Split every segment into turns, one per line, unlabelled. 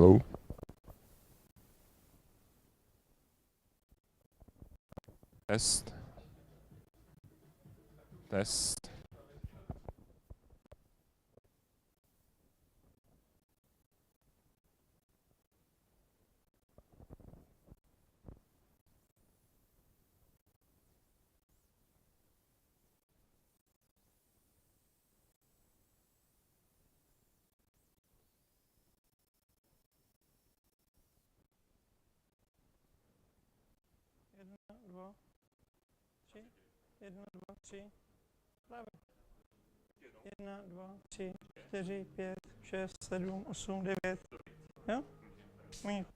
Hello. Test. Test.
Jedna, dva, tři. Jedna, dva, tři. Právě. 1, 2, 3, 4, 5, 6, 7, 8, 9. Jo? Mít.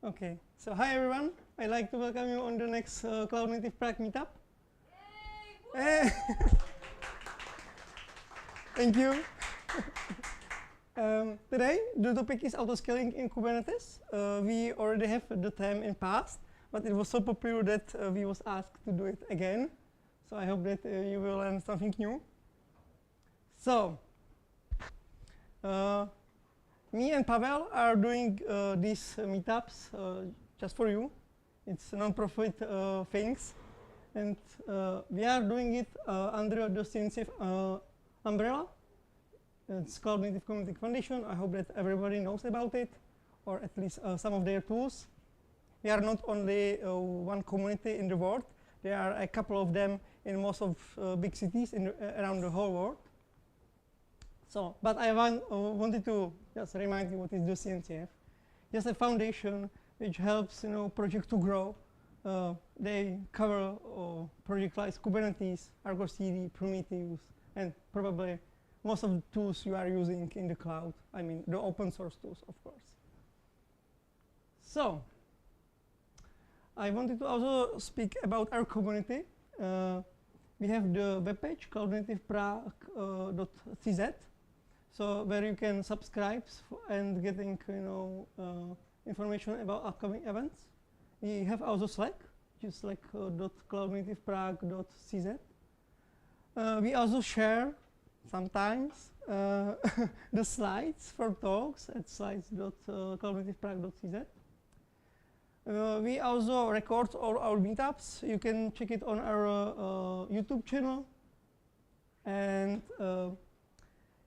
Okay, so hi everyone. I'd like to welcome you on the next Cloud Native Prague Meetup. Hey! Thank you. Today, the topic is autoscaling in Kubernetes. We already have the theme in past, but it was so popular that we was asked to do it again. So I hope that you will learn something new. So, me and Pavel are doing these meetups just for you. It's non-profit things. And we are doing it under the CNCF umbrella. It's called Native Community Foundation. I hope that everybody knows about it, or at least some of their tools. We are not only one community in the world. There are a couple of them in most of big cities around the whole world. So, but I wanted to just remind you what is the CNCF. Just a foundation which helps project to grow. They cover projects like Kubernetes, Argo CD, Prometheus, and probably most of the tools you are using in the cloud. I mean, the open source tools, of course. So, I wanted to also speak about our community. We have the webpage cloudnativeprague.cz, so where you can subscribe and getting information about upcoming events. We have also Slack, which is slack.cloudnativeprague.cz. We also share sometimes the slides for talks at slides.cloudnativeprague.cz. We also record all our meetups. You can check it on our YouTube channel. And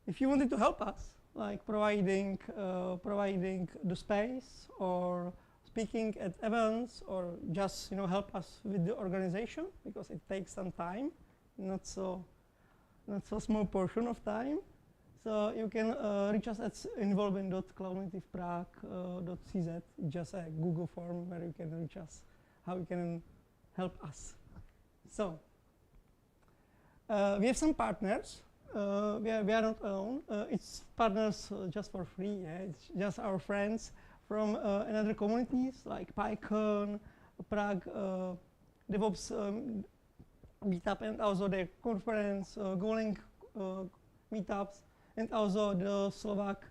if you wanted to help us, like providing the space or speaking at events, or just help us with the organization, because it takes some time, not so small portion of time. So you can reach us at involvement.cloudnativeprague.cz. It's just a Google form where you can reach us, how you can help us. So we have some partners. We are not alone. It's partners just for free. Yeah? It's just our friends from another communities like PyCon, Prague DevOps Meetup, and also the conference, Golang meetups, and also the Slovak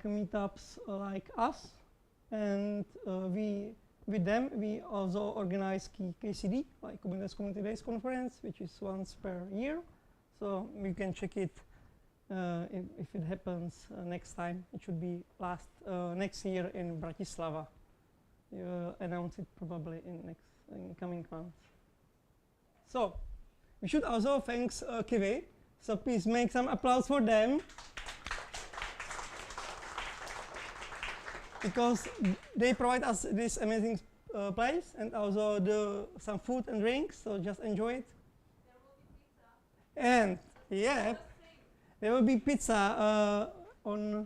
meetups like us. And with them, we also organize KCD, like Kubernetes Community Days Conference, which is once per year. So you can check it if it happens next time. It should be next year in Bratislava. You will announce it probably in coming months. So we should also thank Kiwi. So please make some applause for them, because they provide us this amazing place, and also some food and drinks. So just enjoy it. And yeah, there will be pizza on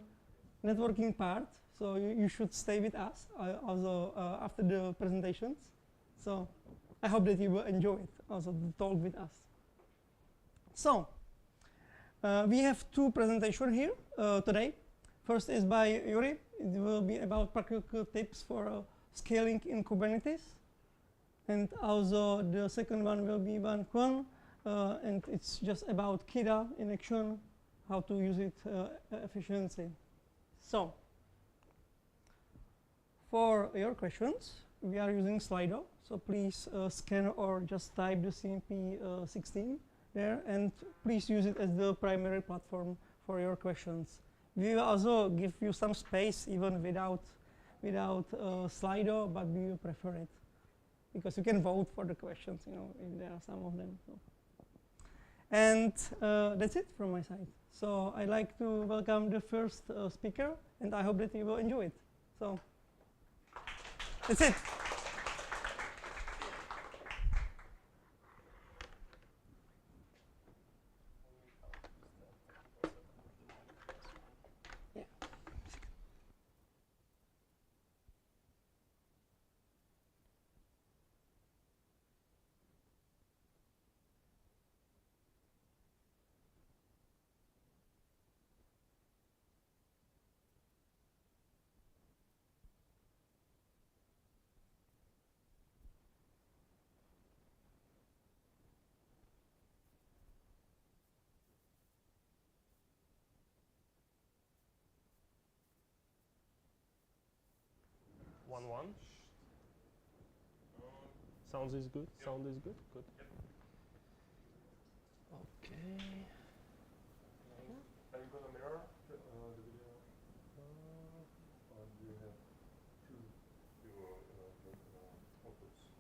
networking part, so you should stay with us also after the presentations. So I hope that you will enjoy it, also to talk with us. So we have two presentations here today. First is by Yuri. It will be about practical tips for scaling in Kubernetes. And also the second one will be Van Kwon. And it's just about Kida in action, how to use it efficiently. So, for your questions, we are using Slido. So please scan or just type the CMP16 there, and please use it as the primary platform for your questions. We will also give you some space even without Slido, but we will prefer it, because you can vote for the questions, if there are some of them. So. And that's it from my side. So I'd like to welcome the first speaker, and I hope that you will enjoy it. So that's it.
1-1. Sounds is good.
Yep.
Sound is good. Good.
Yep.
Okay.
Are you gonna mirror the video? Or do you have two outputs?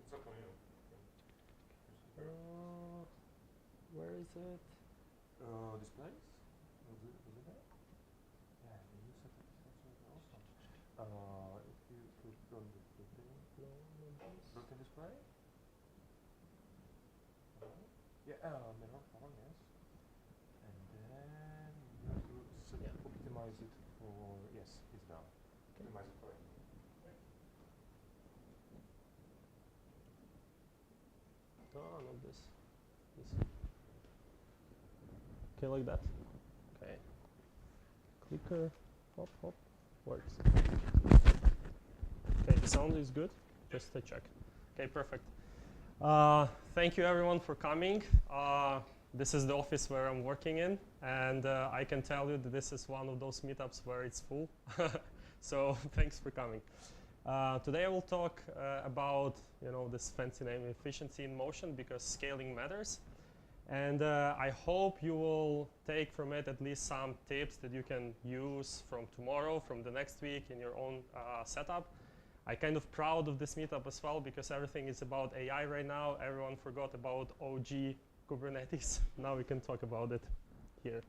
It's up on you.
Where is it?
Displays? Was it there? Yeah, you set it also. If you put on the built-in display? Yeah, mirror on, yes. And then you have to optimize it for, yes, it's down.
Okay.
Optimize it for it.
Oh, not this. This. Okay, like that. Okay. Clicker. Hop, hop. Works. Okay, the sound is good. Just to check. Okay, perfect. Thank you everyone for coming. This is the office where I'm working in, and I can tell you that this is one of those meetups where it's full. So thanks for coming. Today I will talk about this fancy name, efficiency in motion, because scaling matters. And I hope you will take from it at least some tips that you can use from tomorrow, from the next week in your own setup. I'm kind of proud of this meetup as well, because everything is about AI right now. Everyone forgot about OG Kubernetes. Now we can talk about it here.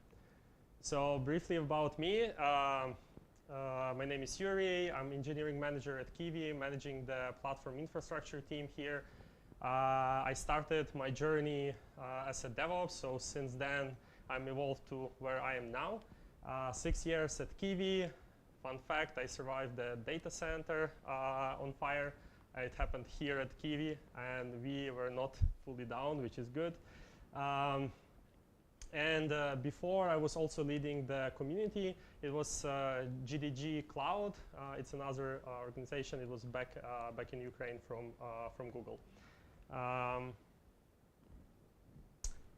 So briefly about me. My name is Yuri. I'm engineering manager at Kiwi, managing the platform infrastructure team here. I started my journey as a DevOps, so since then I'm evolved to where I am now. 6 years at Kiwi. Fun fact, I survived the data center on fire. It happened here at Kiwi, and we were not fully down, which is good. And before, I was also leading the community. It was GDG Cloud. It's another organization. It was back in Ukraine from Google.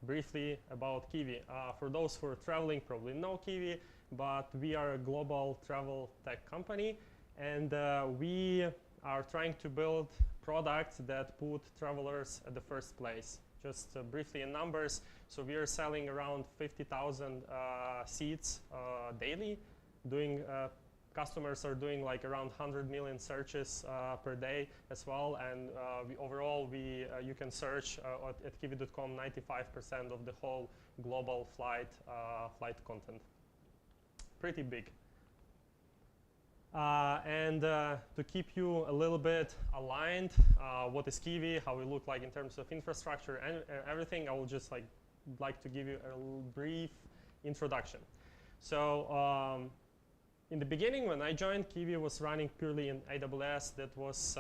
Briefly about Kiwi. For those who are traveling, probably know Kiwi, but we are a global travel tech company, and we are trying to build products that put travelers at the first place. Just briefly in numbers, so we are selling around 50,000 seats daily. Customers are doing like around 100 million searches per day as well, and you can search at kiwi.com 95% of the whole global flight content. Pretty big. And to keep you a little bit aligned, what is Kiwi, how we look like in terms of infrastructure and everything, I will just like to give you a brief introduction. So in the beginning, when I joined, Kiwi was running purely in AWS. That was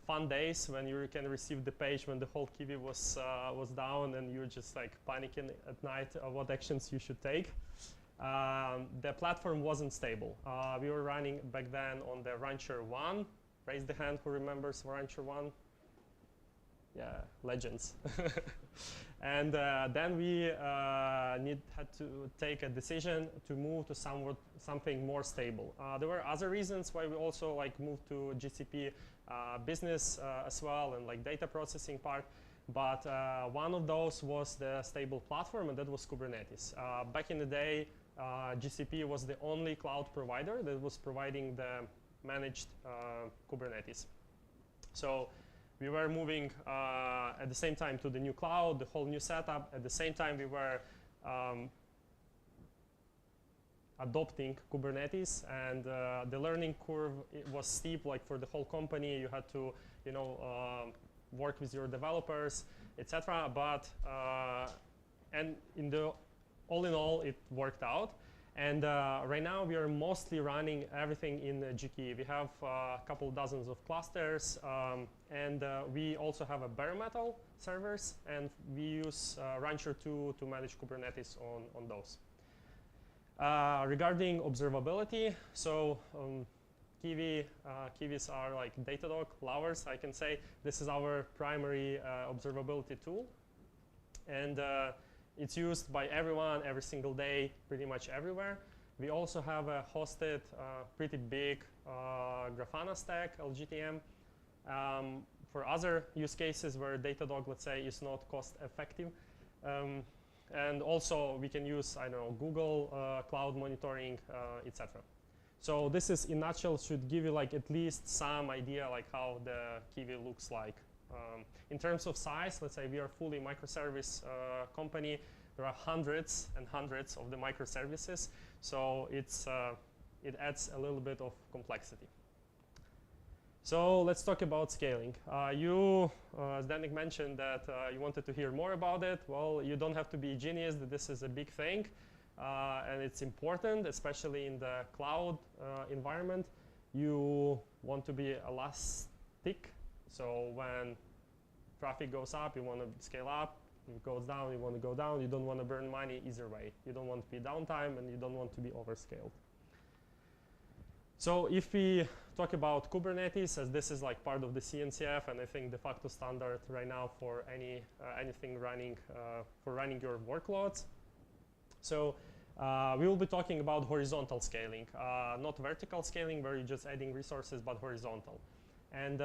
fun days when you can receive the page when the whole Kiwi was down, and you're just like panicking at night what actions you should take. The platform wasn't stable. We were running back then on the Rancher 1. Raise the hand who remembers Rancher 1. Yeah, legends. And then we had to take a decision to move to something more stable. There were other reasons why we also moved to GCP business as well, and data processing part. But one of those was the stable platform, and that was Kubernetes. Back in the day, GCP was the only cloud provider that was providing the managed Kubernetes. So we were moving at the same time to the new cloud, the whole new setup. At the same time, we were adopting Kubernetes, and the learning curve was steep. For the whole company, you had to, work with your developers, etc. But all in all, it worked out. And right now, we are mostly running everything in GKE. We have a couple dozens of clusters, and we also have a bare metal servers, and we use Rancher 2 to manage Kubernetes on those. Regarding observability, so Kiwis are like Datadog lovers, I can say. This is our primary observability tool. And it's used by everyone every single day, pretty much everywhere. We also have a hosted pretty big Grafana stack, LGTM. For other use cases where Datadog, let's say, is not cost effective. And also we can use, I don't know, Google Cloud Monitoring, etc. So this is, in a nutshell, should give you like at least some idea like how the Kiwi looks like. In terms of size, let's say we are fully microservice company. There are hundreds and hundreds of the microservices, so it adds a little bit of complexity. So let's talk about scaling. As Danik mentioned, that you wanted to hear more about it. Well, you don't have to be a genius that this is a big thing, and it's important, especially in the cloud environment. You want to be elastic, so when traffic goes up, you want to scale up. If it goes down, you want to go down. You don't want to burn money either way. You don't want to be downtime, and you don't want to be overscaled. So if we talk about Kubernetes, as this is like part of the CNCF, and I think de facto standard right now for anything running for running your workloads. So we will be talking about horizontal scaling, not vertical scaling where you're just adding resources, but horizontal. And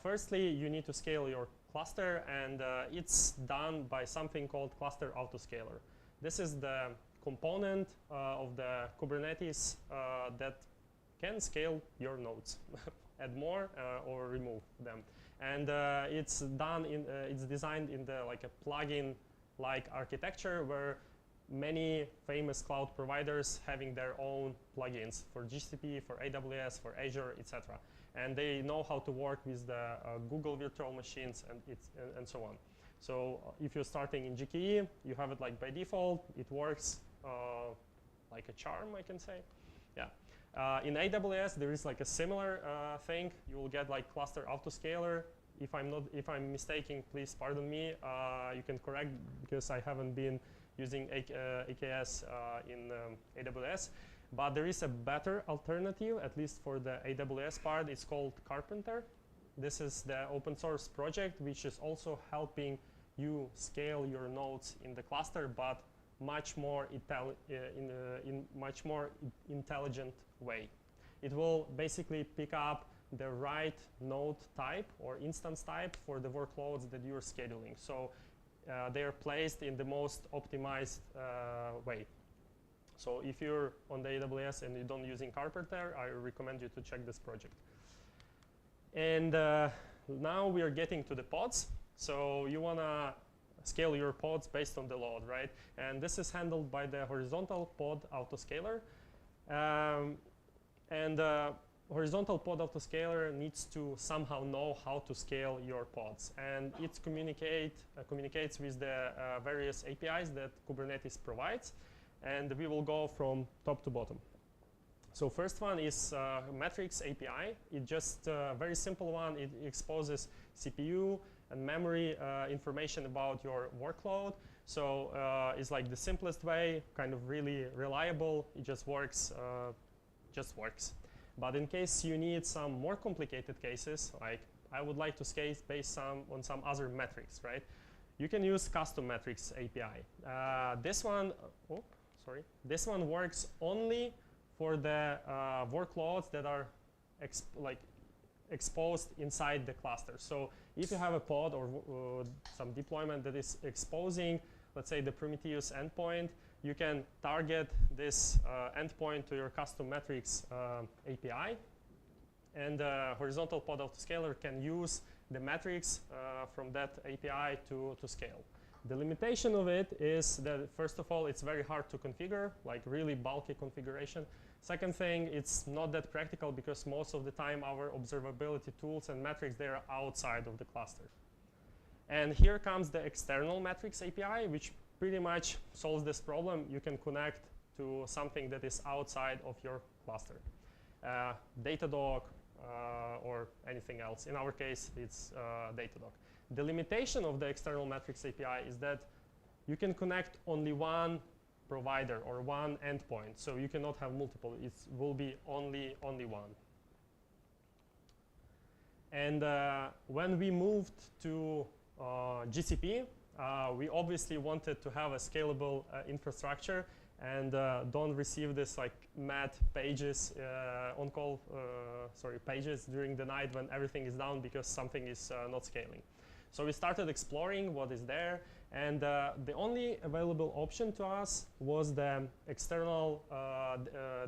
firstly, you need to scale your cluster, and it's done by something called cluster autoscaler. This is the component of the Kubernetes that can scale your nodes, add more or remove them. And it's designed in the like a plugin-like architecture where many famous cloud providers having their own plugins for GCP, for AWS, for Azure, etc. And they know how to work with the Google virtual machines and so on. So if you're starting in GKE, you have it like by default. It works like a charm, I can say. Yeah. In AWS, there is like a similar thing. You will get like cluster autoscaler. If I'm mistaken, please pardon me. You can correct because I haven't been using AKS in AWS. But there is a better alternative, at least for the AWS part. It's called Carpenter. This is the open source project, which is also helping you scale your nodes in the cluster, but much more in much more intelligent way. It will basically pick up the right node type or instance type for the workloads that you're scheduling. So they are placed in the most optimized way. So if you're on the AWS and you don't using Carpenter, I recommend you to check this project. And now we are getting to the pods. So you want to scale your pods based on the load, right? And this is handled by the horizontal pod autoscaler. Horizontal pod autoscaler needs to somehow know how to scale your pods. And it communicates with the various APIs that Kubernetes provides. And we will go from top to bottom. So first one is metrics API. It's just a very simple one. It exposes CPU and memory information about your workload. So it's like the simplest way, kind of really reliable. It just works. But in case you need some more complicated cases, like I would like to scale based on some other metrics, right? You can use custom metrics API. This one works only for the workloads that are exposed inside the cluster. So if you have a pod or some deployment that is exposing, let's say, the Prometheus endpoint, you can target this endpoint to your custom metrics API. And horizontal pod autoscaler can use the metrics from that API to scale. The limitation of it is that, first of all, it's very hard to configure, like really bulky configuration. Second thing, it's not that practical because most of the time our observability tools and metrics, they are outside of the cluster. And here comes the external metrics API, which pretty much solves this problem. You can connect to something that is outside of your cluster. Datadog or anything else. In our case, it's Datadog. The limitation of the external metrics API is that you can connect only one provider or one endpoint. So you cannot have multiple. It will be only one. And when we moved to GCP, we obviously wanted to have a scalable infrastructure. and don't receive this like mad pages on-call pages during the night when everything is down because something is not scaling. So we started exploring what is there, and the only available option to us was the external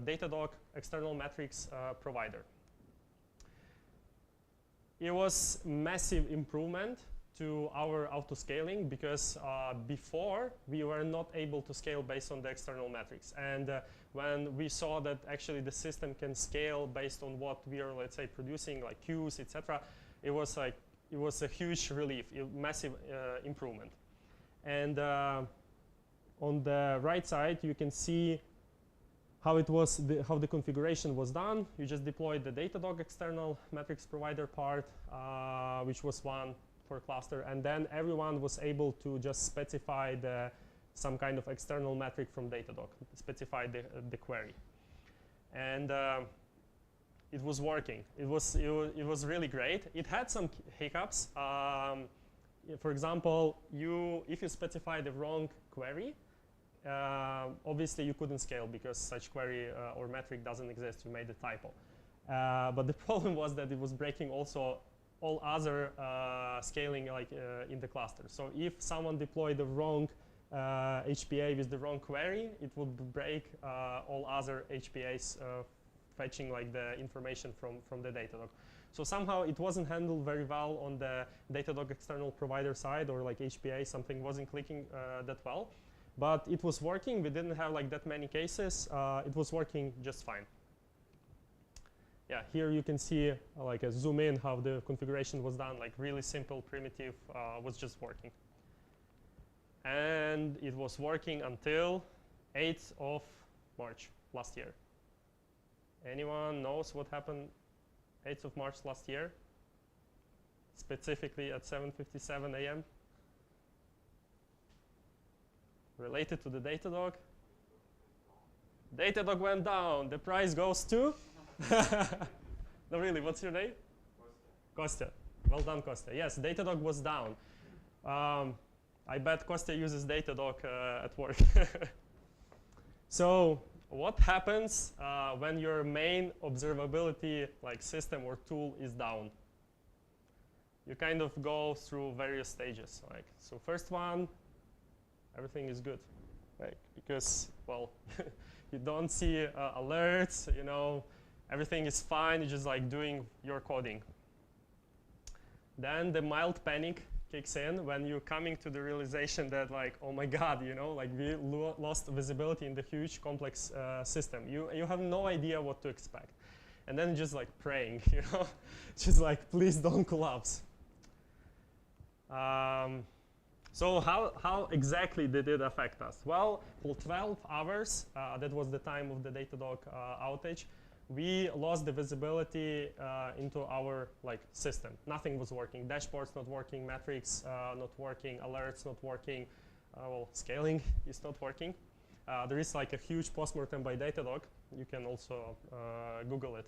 Datadog external metrics provider. It was massive improvement to our autoscaling because before we were not able to scale based on the external metrics. And when we saw that actually the system can scale based on what we are, let's say, producing, like queues, etc., it was a huge relief, massive improvement. And on the right side, you can see how it was, how the configuration was done. You just deployed the Datadog external metrics provider part, which was one for cluster, and then everyone was able to just specify some kind of external metric from Datadog, specify the query, and it was working. It was really great. It had some hiccups. For example, if you specify the wrong query, obviously you couldn't scale because such query or metric doesn't exist. You made a typo. But the problem was that it was breaking also all other scaling like in the cluster. So if someone deployed the wrong HPA with the wrong query, it would break all other HPAs fetching like the information from the Datadog. So somehow it wasn't handled very well on the Datadog external provider side, or like HPA, something wasn't clicking that well. But it was working. We didn't have like that many cases. It was working just fine. Yeah, here you can see like a zoom in how the configuration was done, like really simple, primitive, was just working. And it was working until 8th of March last year. Anyone knows what happened 8th of March last year? Specifically at 7:57 a.m. Related to the Datadog? Datadog went down. The price goes to? No, really, what's your name? Kostya. Well done, Kostya. Yes, Datadog was down. I bet Kostya uses Datadog at work. So what happens when your main observability like system or tool is down? You kind of go through various stages. Like, so first one, everything is good, right? Because, well, you don't see alerts, you know, everything is fine, you're just like doing your coding. Then the mild panic kicks in when you're coming to the realization that like, oh my God, you know, like we lost visibility in the huge complex system. You have no idea what to expect. And then just like praying, you know, just like, please don't collapse. So how exactly did it affect us? Well, for 12 hours, that was the time of the Datadog outage, we lost the visibility into our like system. Nothing was working. Dashboards not working, metrics not working, alerts not working. Well, scaling is not working. There is like a huge postmortem by Datadog. You can also Google it.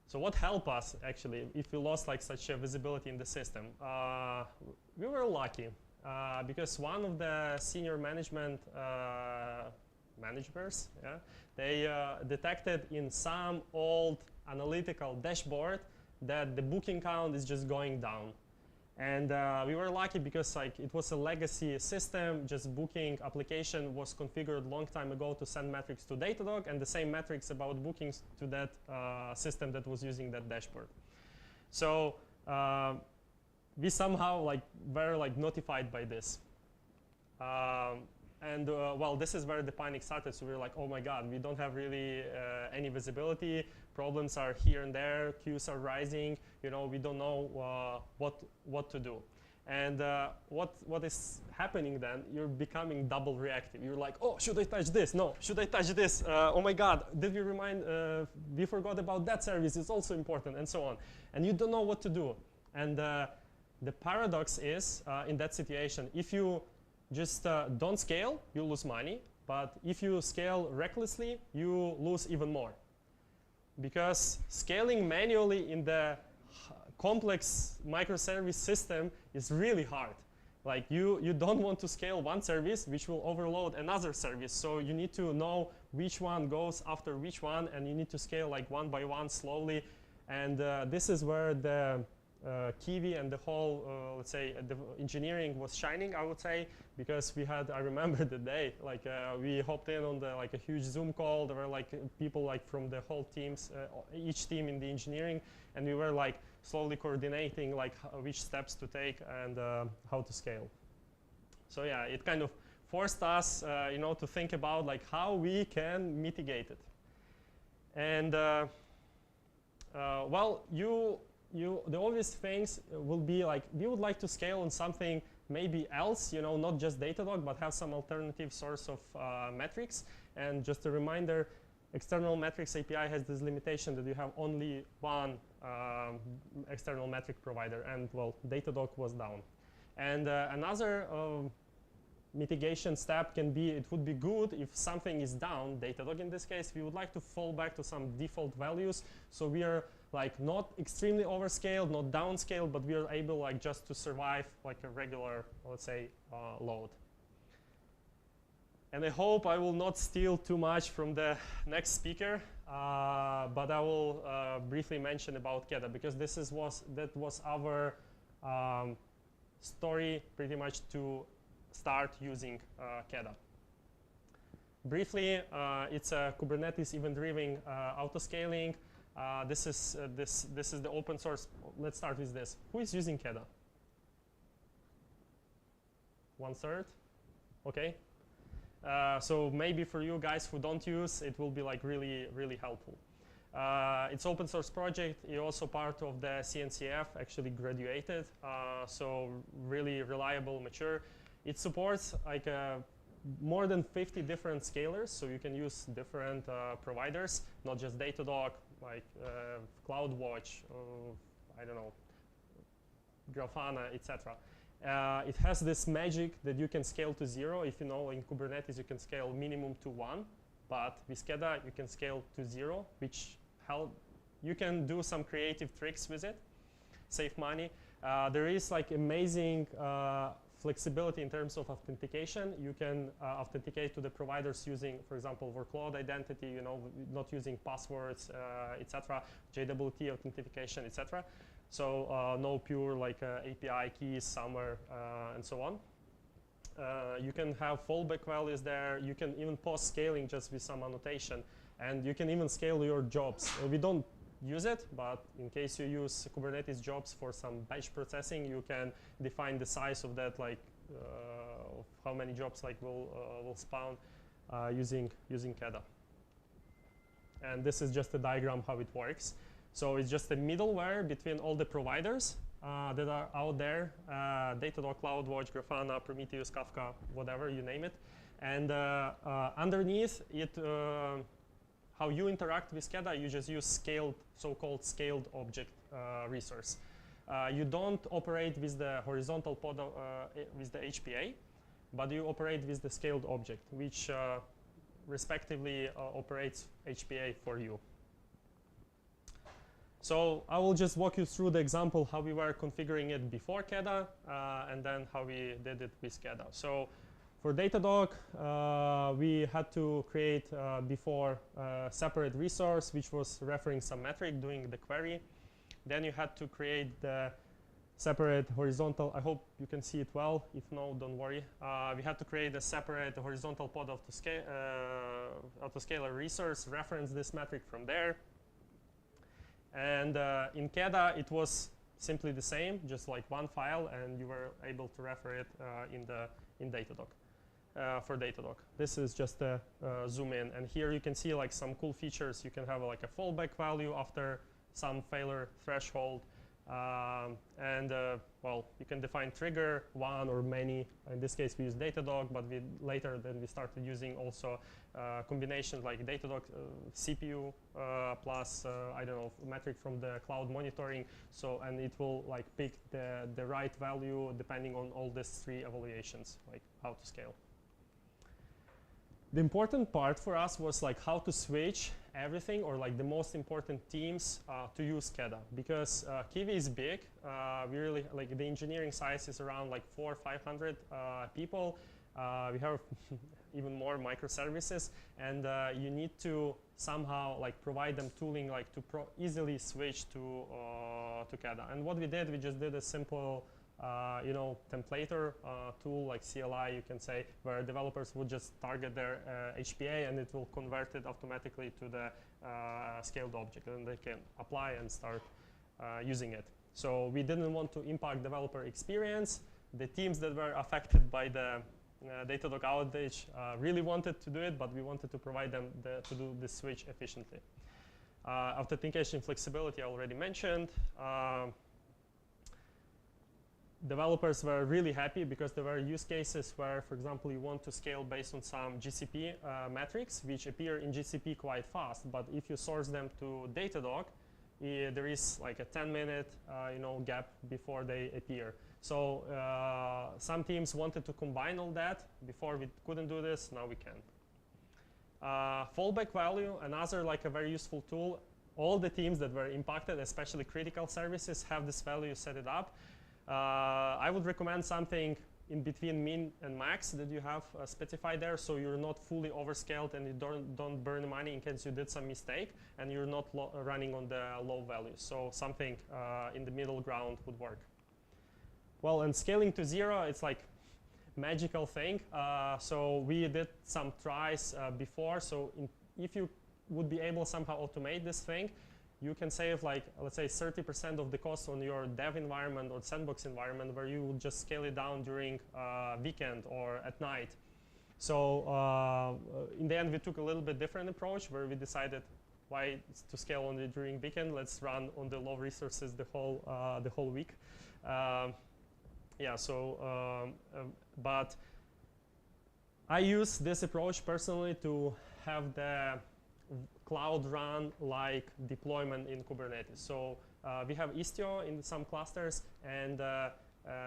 So what helped us actually if we lost like such a visibility in the system? We were lucky because one of the senior management managers, yeah, they detected in some old analytical dashboard that the booking count is just going down. And we were lucky because like it was a legacy system, just booking application was configured long time ago to send metrics to Datadog, and the same metrics about bookings to that system that was using that dashboard. So we somehow like were like notified by this. And well, this is where the panic started. So we were like, oh my God, we don't have really any visibility. Problems are here and there. Queues are rising. You know, we don't know what to do. And what is happening then? You're becoming double reactive. You're like, oh, should I touch this? No. Should I touch this? Oh my God, did we remind? We forgot about that service. It's also important, and so on. And you don't know what to do. And the paradox is in that situation, if you just don't scale, you lose money. But if you scale recklessly, you lose even more. Because scaling manually in the complex microservice system is really hard. Like you don't want to scale one service which will overload another service. So you need to know which one goes after which one, and you need to scale like one by one slowly. And this is where the Kiwi and the whole, let's say, the engineering was shining, I would say, because we had, I remember the day, like we hopped in on the like a huge Zoom call. There were like people like from the whole teams, each team in the engineering, and we were like slowly coordinating like which steps to take and how to scale. So yeah, it kind of forced us, you know, to think about like how we can mitigate it. And well, the obvious things will be like, we would like to scale on something maybe else, you know, not just Datadog, but have some alternative source of metrics. And just a reminder, external metrics API has this limitation that you have only one external metric provider, and well, Datadog was down. And another mitigation step can be, it would be good if something is down, Datadog in this case, we would like to fall back to some default values. So we are like not extremely overscaled, not downscaled, but we are able like just to survive like a regular, let's say, load. And I hope I will not steal too much from the next speaker, but I will briefly mention about Keda, because that was our story pretty much to start using Keda. Briefly, it's a Kubernetes event-driven autoscaling. This is the open source. Let's start with this. Who is using Keda? 1/3. Okay. So maybe for you guys who don't use, it will be like really, really helpful. It's open source project. You're also part of the CNCF, actually graduated. So really reliable, mature. It supports like more than 50 different scalers. So you can use different providers, not just Datadog, like CloudWatch, I don't know, Grafana, etc. It has this magic that you can scale to 0. If you know, in Kubernetes, you can scale minimum to 1. But with Keda, you can scale to 0, which you can do some creative tricks with it, save money. There is like amazing flexibility in terms of authentication. You can authenticate to the providers using, for example, workload identity, you know, not using passwords, etc., JWT authentication, etc. So no pure like API keys somewhere and so on. You can have fallback values there. You can even post scaling just with some annotation, and you can even scale your jobs. We don't use it, but in case you use Kubernetes jobs for some batch processing, you can define the size of that, like of how many jobs like will spawn using Keda. And this is just a diagram how it works. So it's just a middleware between all the providers that are out there, Datadog, CloudWatch, Grafana, Prometheus, Kafka, whatever, you name it. And underneath it, how you interact with Keda, you just use so-called scaled object resource. You don't operate with the horizontal pod with the HPA, but you operate with the scaled object, which respectively operates HPA for you. So I will just walk you through the example how we were configuring it before Keda, and then how we did it with Keda. So for Datadog, we had to create before a separate resource, which was referring some metric, doing the query. Then you had to create the separate horizontal. I hope you can see it well. If no, don't worry. We had to create a separate horizontal pod of the autoscaler resource, reference this metric from there. And in Keda, it was simply the same, just like one file, and you were able to refer it in Datadog. For Datadog. This is just a zoom in, and here you can see like some cool features. You can have like a fallback value after some failure threshold, and well, you can define trigger, one or many. In this case, we use Datadog, but later then we started using also combinations like Datadog CPU plus I don't know, metric from the cloud monitoring. So, and it will like pick the right value depending on all these 3 evaluations, like how to scale. The important part for us was like how to switch everything or like the most important teams to use SCADA, because Kiwi is big. We really like the engineering size is around like 400 or 500 people. We have even more microservices, and you need to somehow like provide them tooling like to easily switch to CADA. And what we did, we just did a simple templator tool like CLI, you can say, where developers would just target their HPA and it will convert it automatically to the scaled object, and they can apply and start using it. So we didn't want to impact developer experience. The teams that were affected by the Datadog outage really wanted to do it, but we wanted to provide them to do the switch efficiently. Authentication flexibility I already mentioned. Developers were really happy because there were use cases where, for example, you want to scale based on some GCP metrics, which appear in GCP quite fast. But if you source them to Datadog, there is like a 10-minute gap before they appear. So some teams wanted to combine all that. Before we couldn't do this, now we can. Fallback value, another like a very useful tool. All the teams that were impacted, especially critical services, have this value set it up. I would recommend something in between min and max that you have specified there, so you're not fully overscaled and you don't burn money in case you did some mistake, and you're not running on the low values. So something in the middle ground would work. Well, and scaling to zero, it's like magical thing. So we did some tries before. So if you would be able somehow automate this thing, you can save like, let's say 30% of the cost on your dev environment or sandbox environment, where you will just scale it down during weekend or at night. So in the end, we took a little bit different approach, where we decided why to scale only during weekend. Let's run on the low resources the whole week. But I use this approach personally to have the cloud run like deployment in Kubernetes. So we have Istio in some clusters, and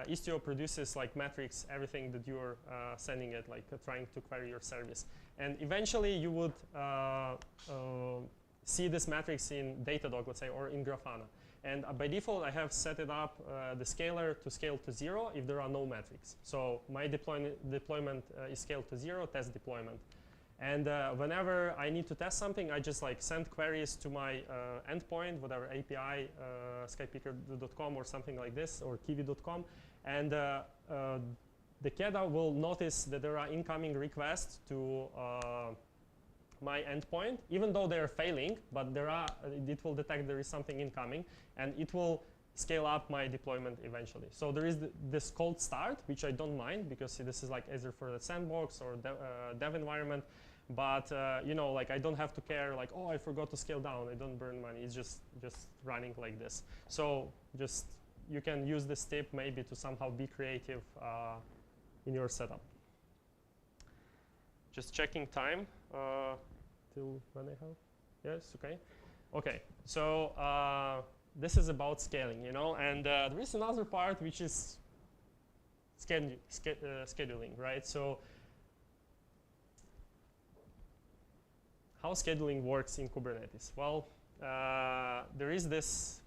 Istio produces like metrics, everything that you're sending it, like trying to query your service. And eventually you would see this metrics in Datadog, let's say, or in Grafana. And by default, I have set it up, the scaler to scale to zero if there are no metrics. So my deployment is scaled to zero, test deployment. And whenever I need to test something, I just like send queries to my endpoint, whatever API, skypicker.com or something like this, or kiwi.com. And the CADA will notice that there are incoming requests to my endpoint, even though they're failing, but it will detect there is something incoming, and it will scale up my deployment eventually. So there is this cold start, which I don't mind, because this is like either for the sandbox or dev environment. But like I don't have to care like, oh, I forgot to scale down. I don't burn money. It's just running like this. So just you can use this tip maybe to somehow be creative in your setup. Just checking time till when I have. Yes, okay. Okay, so this is about scaling, and there is another part which is scheduling, right? So how scheduling works in Kubernetes? Well, there is this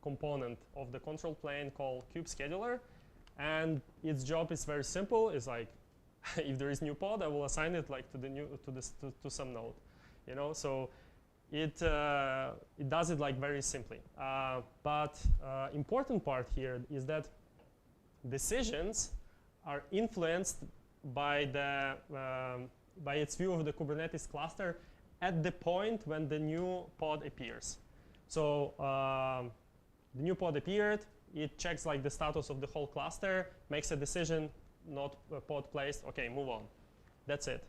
component of the control plane called kube-scheduler, and its job is very simple. It's like, if there is new pod, I will assign it like to some node, So it does it like very simply. But important part here is that decisions are influenced by by its view of the Kubernetes cluster at the point when the new pod appears. So the new pod appeared. It checks like the status of the whole cluster, makes a decision. Not pod placed, okay, move on. That's it.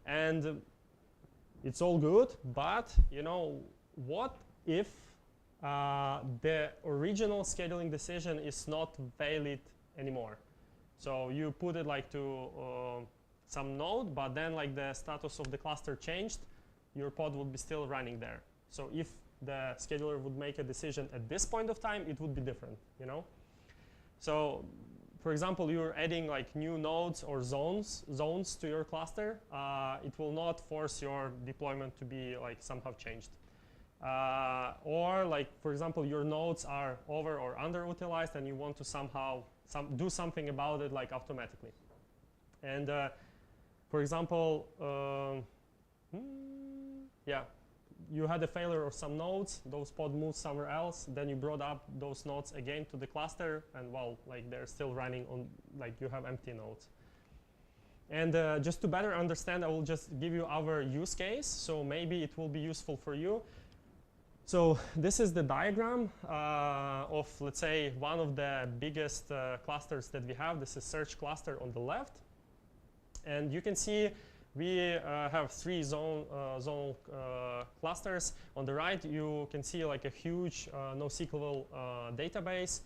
And it's all good, but what if the original scheduling decision is not valid anymore? So you put it like to some node, but then like the status of the cluster changed, your pod would be still running there. So if the scheduler would make a decision at this point of time, it would be different, So for example, you're adding like new nodes or zones to your cluster, it will not force your deployment to be like somehow changed. Or like, for example, your nodes are over or underutilized and you want to somehow do something about it like automatically. And for example, yeah, you had a failure of some nodes, those pod moved somewhere else, then you brought up those nodes again to the cluster, and well, like they're still running on, like you have empty nodes. And just to better understand, I will just give you our use case, so maybe it will be useful for you. So this is the diagram of, let's say, one of the biggest clusters that we have. This is search cluster on the left. And you can see we have 3 zonal clusters. On the right, you can see like a huge NoSQL database.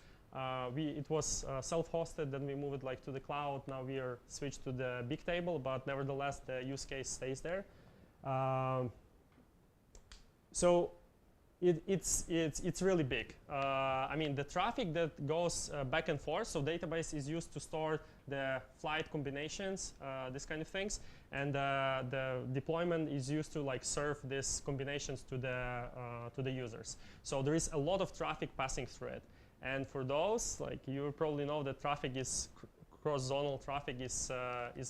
It was self-hosted, then we moved it like to the cloud. Now we are switched to the big table, but nevertheless, the use case stays there. So it's really big. I mean, the traffic that goes back and forth, so database is used to store the flight combinations, this kind of things, and the deployment is used to like serve these combinations to the users. So there is a lot of traffic passing through it, and for those, like you probably know that traffic is cross-zonal traffic is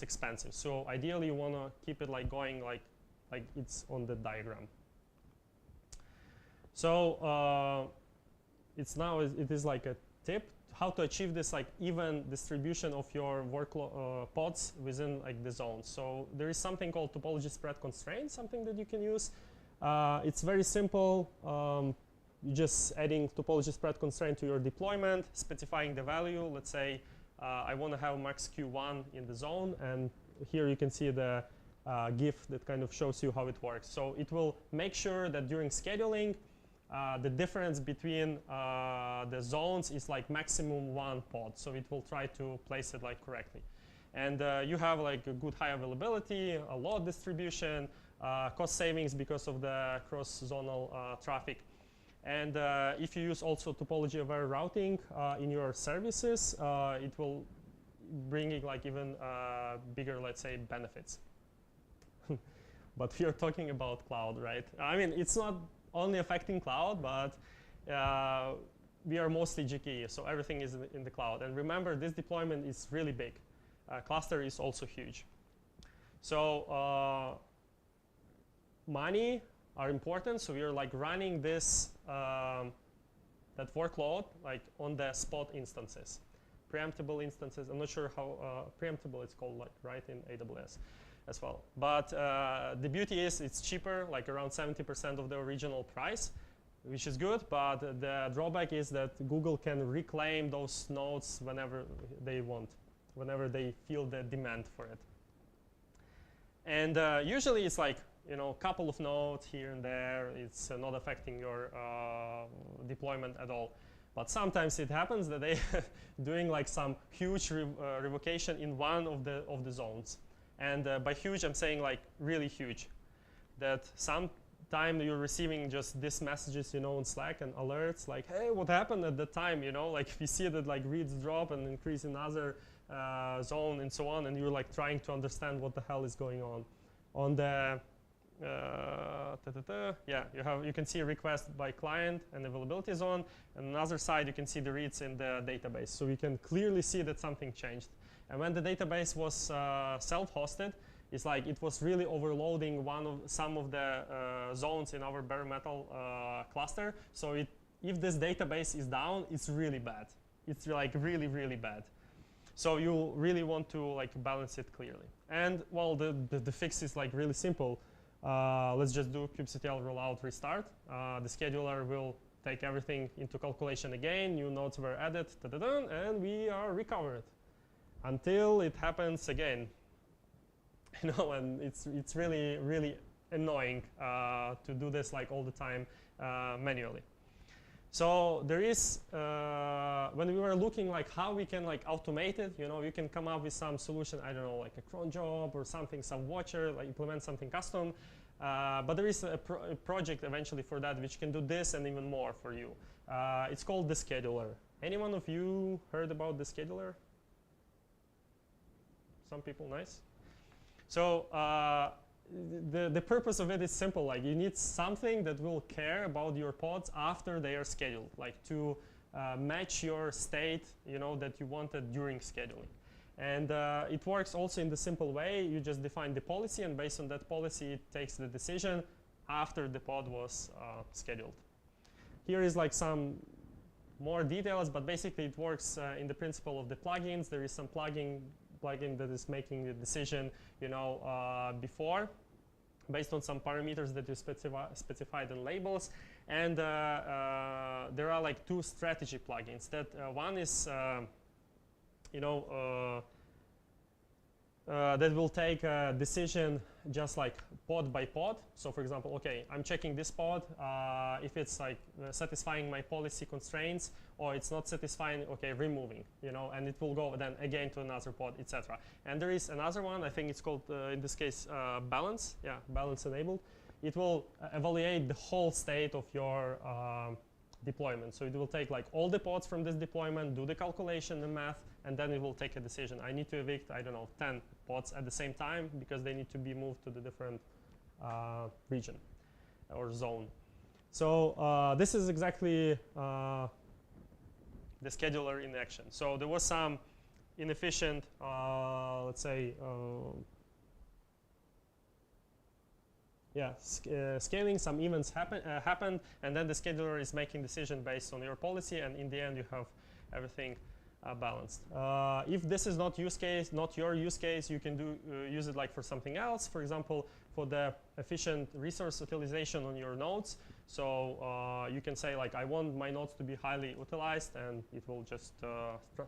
expensive. So ideally, you want to keep it like going like it's on the diagram. So it is like a tip how to achieve this like even distribution of your workload pods within like the zone. So there is something called topology spread constraint, something that you can use. It's very simple. You're just adding topology spread constraint to your deployment, specifying the value. Let's say I want to have max Q1 in the zone, and here you can see the GIF that kind of shows you how it works. So it will make sure that during scheduling, the difference between the zones is like maximum 1 pod. So it will try to place it like correctly. And you have like a good high availability, a load distribution, cost savings because of the cross-zonal traffic. And if you use also topology-aware routing in your services, it will bring it like even bigger, let's say, benefits. But we are talking about cloud, right? I mean, it's not only affecting cloud, but we are mostly GKE, so everything is in the cloud. And remember, this deployment is really big. Cluster is also huge. So money are important, so we are like running this that workload like on the spot instances, preemptible instances. I'm not sure how preemptible it's called, like right in AWS as well. But the beauty is it's cheaper, like around 70% of the original price, which is good. But the drawback is that Google can reclaim those nodes whenever they want, whenever they feel the demand for it. And usually it's like, you know, a couple of nodes here and there. It's not affecting your deployment at all. But sometimes it happens that they doing like some huge revocation in one of the zones. And by huge, I'm saying like really huge. That sometime you're receiving just these messages, you know, on Slack and alerts like, hey, what happened at the time? You know, like we see that like reads drop and increase in other zone and so on, and you're like trying to understand what the hell is going on. On the yeah, you can see a request by client and availability zone, and on the other side you can see the reads in the database. So you can clearly see that something changed. And when the database was self-hosted, it's like it was really overloading some of the zones in our bare metal cluster. So if this database is down, it's really bad. It's like really, really bad. So you really want to like balance it clearly. And well, the fix is like really simple. Let's just do kubectl rollout restart. The scheduler will take everything into calculation again. New nodes were added, and we are recovered until it happens again. You know, and it's really, really annoying to do this like all the time manually. So there is, when we were looking like how we can like automate it, you know, you can come up with some solution, I don't know, like a cron job or something, some watcher, like implement something custom. But there is a project eventually for that which can do this and even more for you. It's called the scheduler. Anyone of you heard about the scheduler? some people, nice. So the purpose of it is simple. Like you need something that will care about your pods after they are scheduled, like to match your state, that you wanted during scheduling. And it works also in the simple way. You just define the policy, and based on that policy, it takes the decision after the pod was scheduled. Here is like some more details, but basically it works in the principle of the plugins. There is some plugin that is making the decision, before, based on some parameters that you specified in labels. And there are like two strategy plugins. That one is, that will take a decision just like pod by pod. So for example, okay, I'm checking this pod. If it's like satisfying my policy constraints, or it's not satisfying, okay, removing, and it will go then again to another pod, etc. And there is another one, I think it's called, in this case, balance. Yeah, balance enabled. It will evaluate the whole state of your deployment. So it will take like all the pods from this deployment, do the calculation, the math, and then it will take a decision. I need to evict, 10 pods at the same time because they need to be moved to the different region or zone. So this is exactly the scheduler in action. So there was some inefficient, let's say, scaling. Some events happened, and then the scheduler is making decision based on your policy, and in the end you have everything balanced. If this is not your use case, you can use it like for something else. For example, for the efficient resource utilization on your nodes. So you can say like, I want my nodes to be highly utilized, and it will just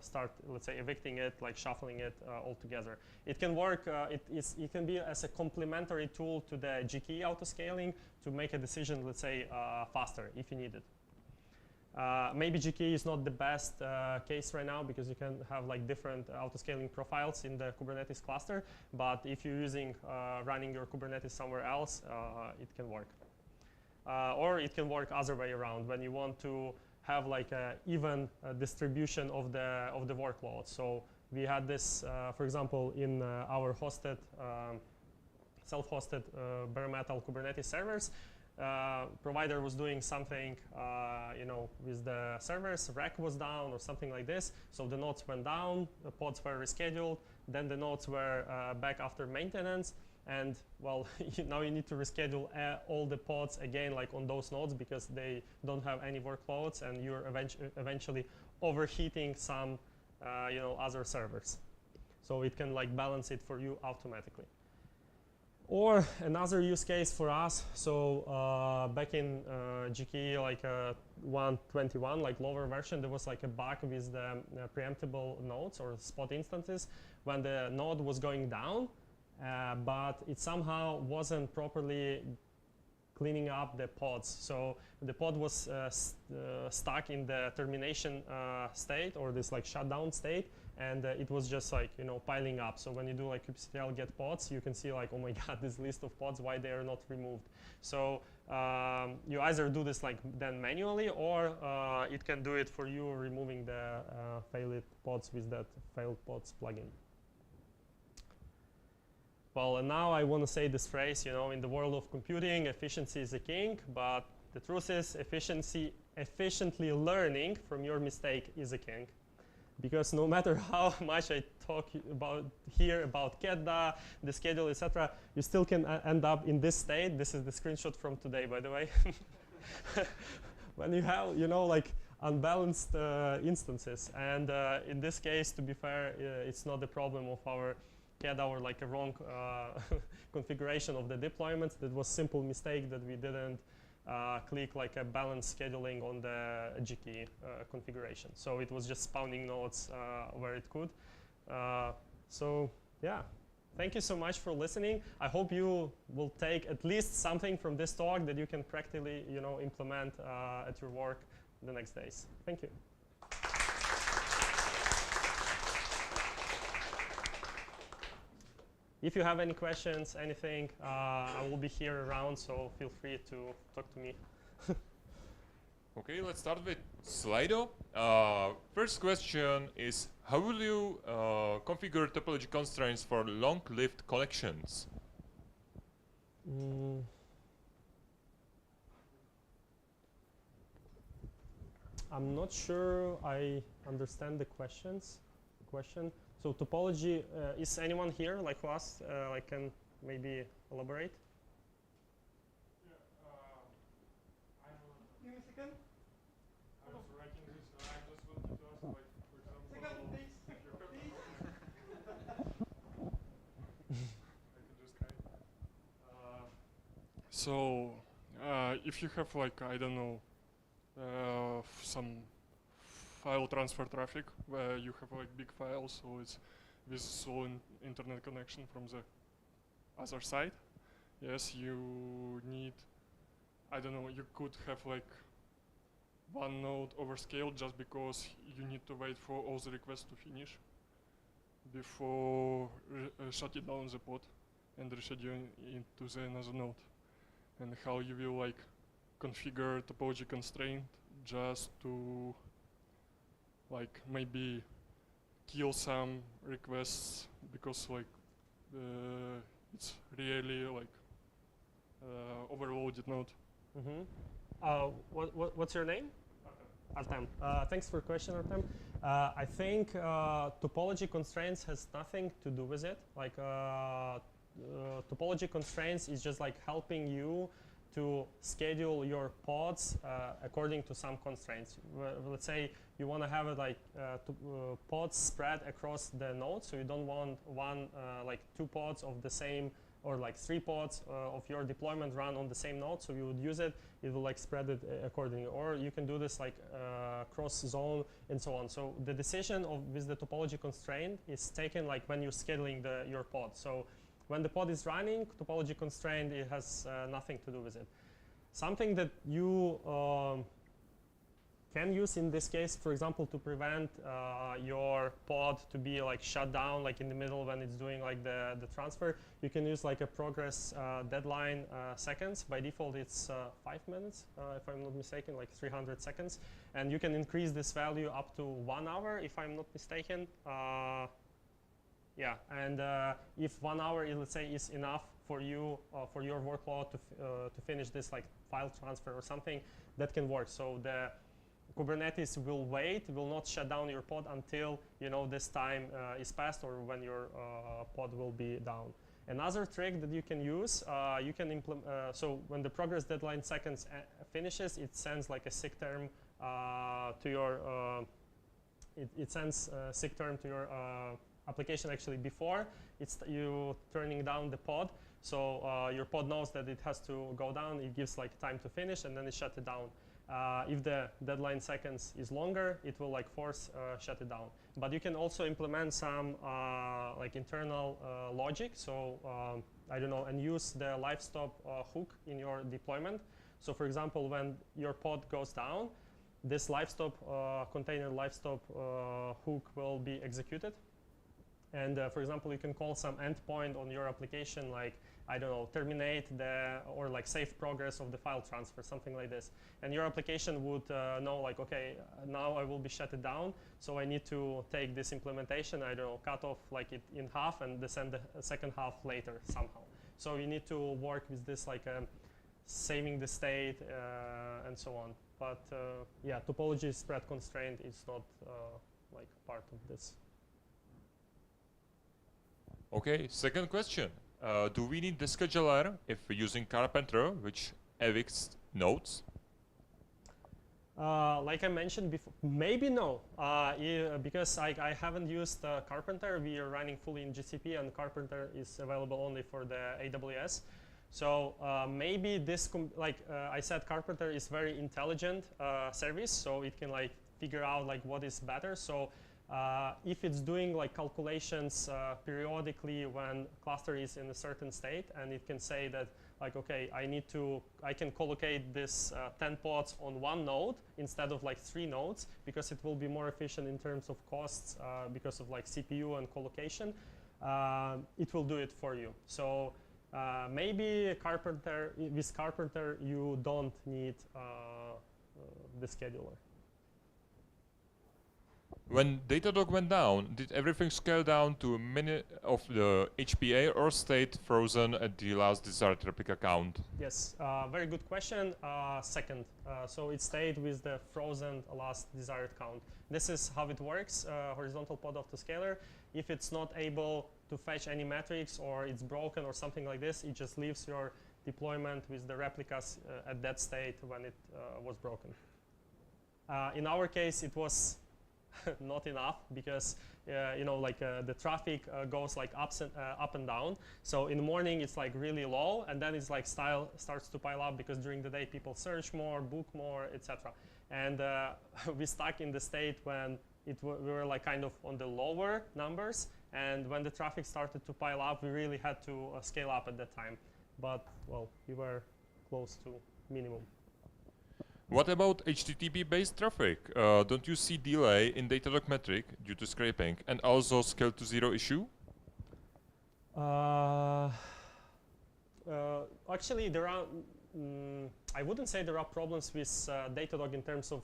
start, let's say, evicting it, like shuffling it altogether. It can work. It can be as a complementary tool to the GKE autoscaling to make a decision, let's say, faster if you need it. Maybe GKE is not the best case right now because you can have like different autoscaling profiles in the Kubernetes cluster. But if you're using running your Kubernetes somewhere else, it can work. Or it can work other way around when you want to have like an even distribution of the workload. So we had this, for example, in our hosted, self-hosted bare metal Kubernetes servers. Provider was doing something, with the servers, rack was down or something like this. So the nodes went down, the pods were rescheduled, then the nodes were back after maintenance. And well, now you need to reschedule all the pods again, like on those nodes, because they don't have any workloads, and you're eventually overheating some, other servers. So it can like balance it for you automatically. Or another use case for us. So back in GKE, like 1.21, like lower version, there was like a bug with the preemptible nodes or spot instances when the node was going down. But it somehow wasn't properly cleaning up the pods. So the pod was stuck in the termination state, or this like shutdown state, and it was just like, piling up. So when you do like kubectl get pods, you can see like, oh my God, this list of pods, why they are not removed. So you either do this like then manually, or it can do it for you, removing the failed pods with that failed pods plugin. Well, and now I want to say this phrase, in the world of computing, efficiency is the king, but the truth is efficiently learning from your mistake is a king. Because no matter how much I talk about Kedda, the schedule, etc., you still can end up in this state. This is the screenshot from today, by the way. When you have, like unbalanced instances. And in this case, to be fair, it's not the problem of our Kedda or like a wrong configuration of the deployments. That was simple mistake that we didn't click like a balance scheduling on the GKE configuration. So it was just spawning nodes where it could. So yeah, thank you so much for listening. I hope you will take at least something from this talk that you can practically, implement at your work the next days. Thank you. If you have any questions, anything, I will be here around, so feel free to talk to me.
Okay, let's start with Slido. First question is, how will you configure topology constraints for long-lived collections?
I'm not sure I understand the question. So topology, is anyone here like who asked, like can maybe elaborate?
Give me a second.
I was writing this, I just wanted to ask, like, for example,
Second, please.
if you have I can just try. So, if you have like, I don't know, some file transfer traffic where you have like big files, so it's with slow internet connection from the other side. Yes, you need, I don't know, you could have like one node overscaled just because you need to wait for all the requests to finish before shutting down the pod and rescheduling into the another node. And how you will like configure topology constraint just to like maybe kill some requests because like it's really like overloaded node.
What's your name? Artem. Thanks for your question, Artem. I think topology constraints has nothing to do with it. Like topology constraints is just like helping you to schedule your pods according to some constraints. Let's say you want to have it like pods spread across the nodes, so you don't want like two pods of the same, or like 3 pods of your deployment run on the same node, so you would use it, it will like spread it accordingly. Or you can do this like cross zone and so on. So the decision with the topology constraint is taken like when you're scheduling your pod. So when the pod is running, topology constraint, it has nothing to do with it. Something that you can use in this case, for example, to prevent your pod to be like shut down like in the middle when it's doing like the transfer, you can use like a progress deadline seconds. By default it's 5 minutes, if I'm not mistaken, like 300 seconds. And you can increase this value up to 1 hour, if I'm not mistaken. Yeah, and if 1 hour, let's say, is enough for you, for your workload to finish this like file transfer or something, that can work. So the Kubernetes will wait, will not shut down your pod until this time is passed, or when your pod will be down. Another trick that you can use, you can implement. So when the progress deadline seconds finishes, it sends like a sick term to your. It sends a sick term to your application actually before you turning down the pod. So your pod knows that it has to go down. It gives like time to finish, and then it shuts it down. If the deadline seconds is longer, it will like force shut it down. But you can also implement some like internal logic. So I don't know, and use the live stop hook in your deployment. So for example, when your pod goes down, this live stop container live stop hook will be executed. And for example, you can call some endpoint on your application, like, I don't know, terminate or like save progress of the file transfer, something like this. And your application would know like, okay, now I will be shut it down. So I need to take this implementation, I don't know, cut off like it in half and send the second half later somehow. So you need to work with this like saving the state and so on. But yeah, topology spread constraint is not like part of this.
Okay, second question. Do we need the scheduler if we're using Carpenter, which evicts nodes?
Like I mentioned before, maybe no, because I haven't used Carpenter. We are running fully in GCP, and Carpenter is available only for the AWS. So maybe this, I said, Carpenter is very intelligent service, so it can like figure out like what is better. So if it's doing like calculations periodically when cluster is in a certain state, and it can say that like, okay, I can collocate this 10 pods on one node instead of like 3 nodes, because it will be more efficient in terms of costs because of like CPU and collocation. It will do it for you. So maybe with Carpenter you don't need the scheduler.
When Datadog went down, did everything scale down to a minute of the HPA or stayed frozen at the last desired replica count?
Yes, very good question. Second, so it stayed with the frozen last desired count. This is how it works, horizontal pod autoscaler. If it's not able to fetch any metrics or it's broken or something like this, it just leaves your deployment with the replicas at that state when it was broken. In our case, it was not enough because the traffic goes like up and down. So in the morning it's like really low, and then it's like starts to pile up because during the day people search more, book more, etc. And we stuck in the state when we were like kind of on the lower numbers, and when the traffic started to pile up, we really had to scale up at that time. But well, we were close to minimum.
What about HTTP-based traffic? Don't you see delay in Datadog metric due to scraping, and also scale to zero issue?
Actually, there are. I wouldn't say there are problems with Datadog in terms of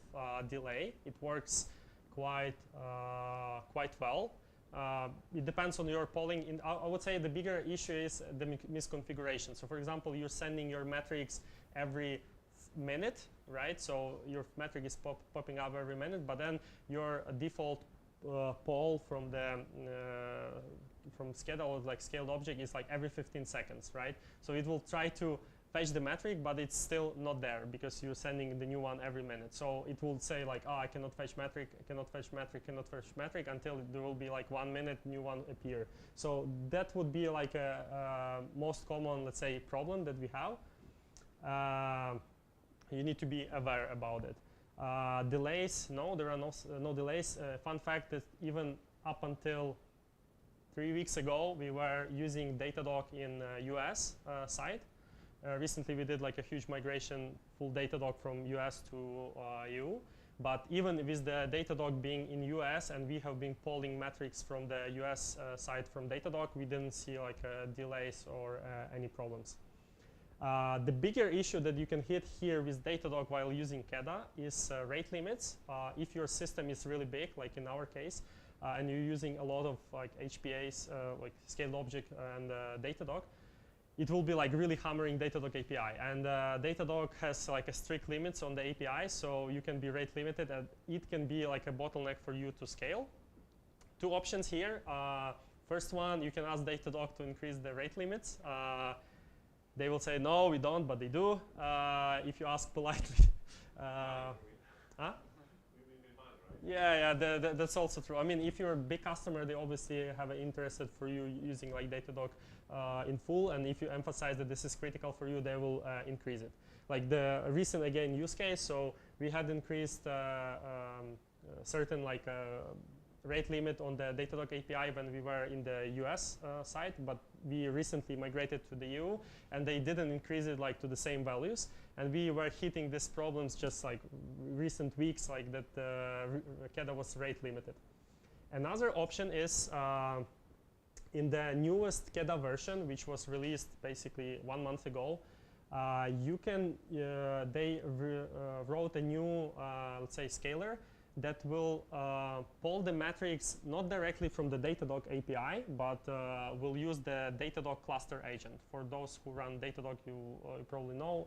delay. It works quite well. It depends on your polling. I would say the bigger issue is the misconfiguration. So, for example, you're sending your metrics every minute, right? So your metric is popping up every minute, but then your default poll from the from scheduled like scaled object is like every 15 seconds, right? So it will try to fetch the metric, but it's still not there because you're sending the new one every minute. So it will say like, oh, I cannot fetch metric, I cannot fetch metric, cannot fetch metric until there will be like 1 minute new one appear. So that would be like a most common, let's say, problem that we have. You need to be aware about it. Delays, no, there are no delays. Fun fact that even up until 3 weeks ago, we were using Datadog in US side. Recently, we did like a huge migration, full Datadog from US to EU. But even with the Datadog being in US and we have been polling metrics from the US side from Datadog, we didn't see like delays or any problems. The bigger issue that you can hit here with Datadog while using KEDA is rate limits. If your system is really big, like in our case, and you're using a lot of like HPAs, like scaled object and Datadog, it will be like really hammering Datadog API. And Datadog has like a strict limits on the API, so you can be rate limited, and it can be like a bottleneck for you to scale. Two options here. First one, you can ask Datadog to increase the rate limits. They will say, no, we don't, but they do. If you ask politely. Huh? Yeah, that's also true. I mean, if you're a big customer, they obviously have an interest for you using like Datadog in full. And if you emphasize that this is critical for you, they will increase it. Like the recent, again, use case. So we had increased certain like rate limit on the Datadog API when we were in the US side, but we recently migrated to the EU, and they didn't increase it like to the same values, and we were hitting these problems just like recent weeks, like that KEDA was rate limited. Another option is in the newest KEDA version, which was released basically 1 month ago, you can they wrote a new let's say scaler that will pull the metrics not directly from the Datadog API, but will use the Datadog cluster agent. For those who run Datadog, you probably know.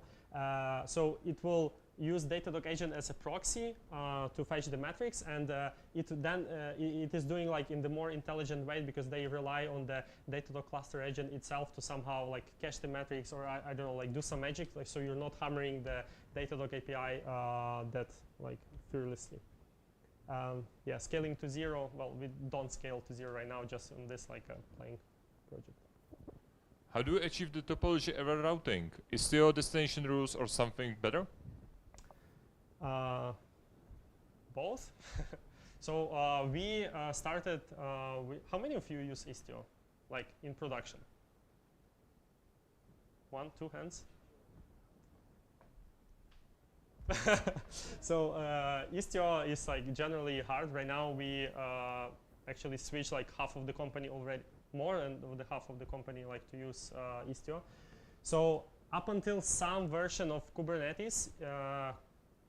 So it will use Datadog agent as a proxy to fetch the metrics, and it is doing like in the more intelligent way because they rely on the Datadog cluster agent itself to somehow like cache the metrics, or I don't know, like do some magic, like so you're not hammering the Datadog API that like fearlessly. Yeah, scaling to zero. Well, we don't scale to zero right now, just on this like playing project.
How do you achieve the topology error routing? Is still destination rules or something better?
Both. So we started. How many of you use Istio, like in production? 1, 2 hands. So Istio is like generally hard. Right now we actually switched like half of the company already, more than the half of the company like to use Istio. So up until some version of Kubernetes,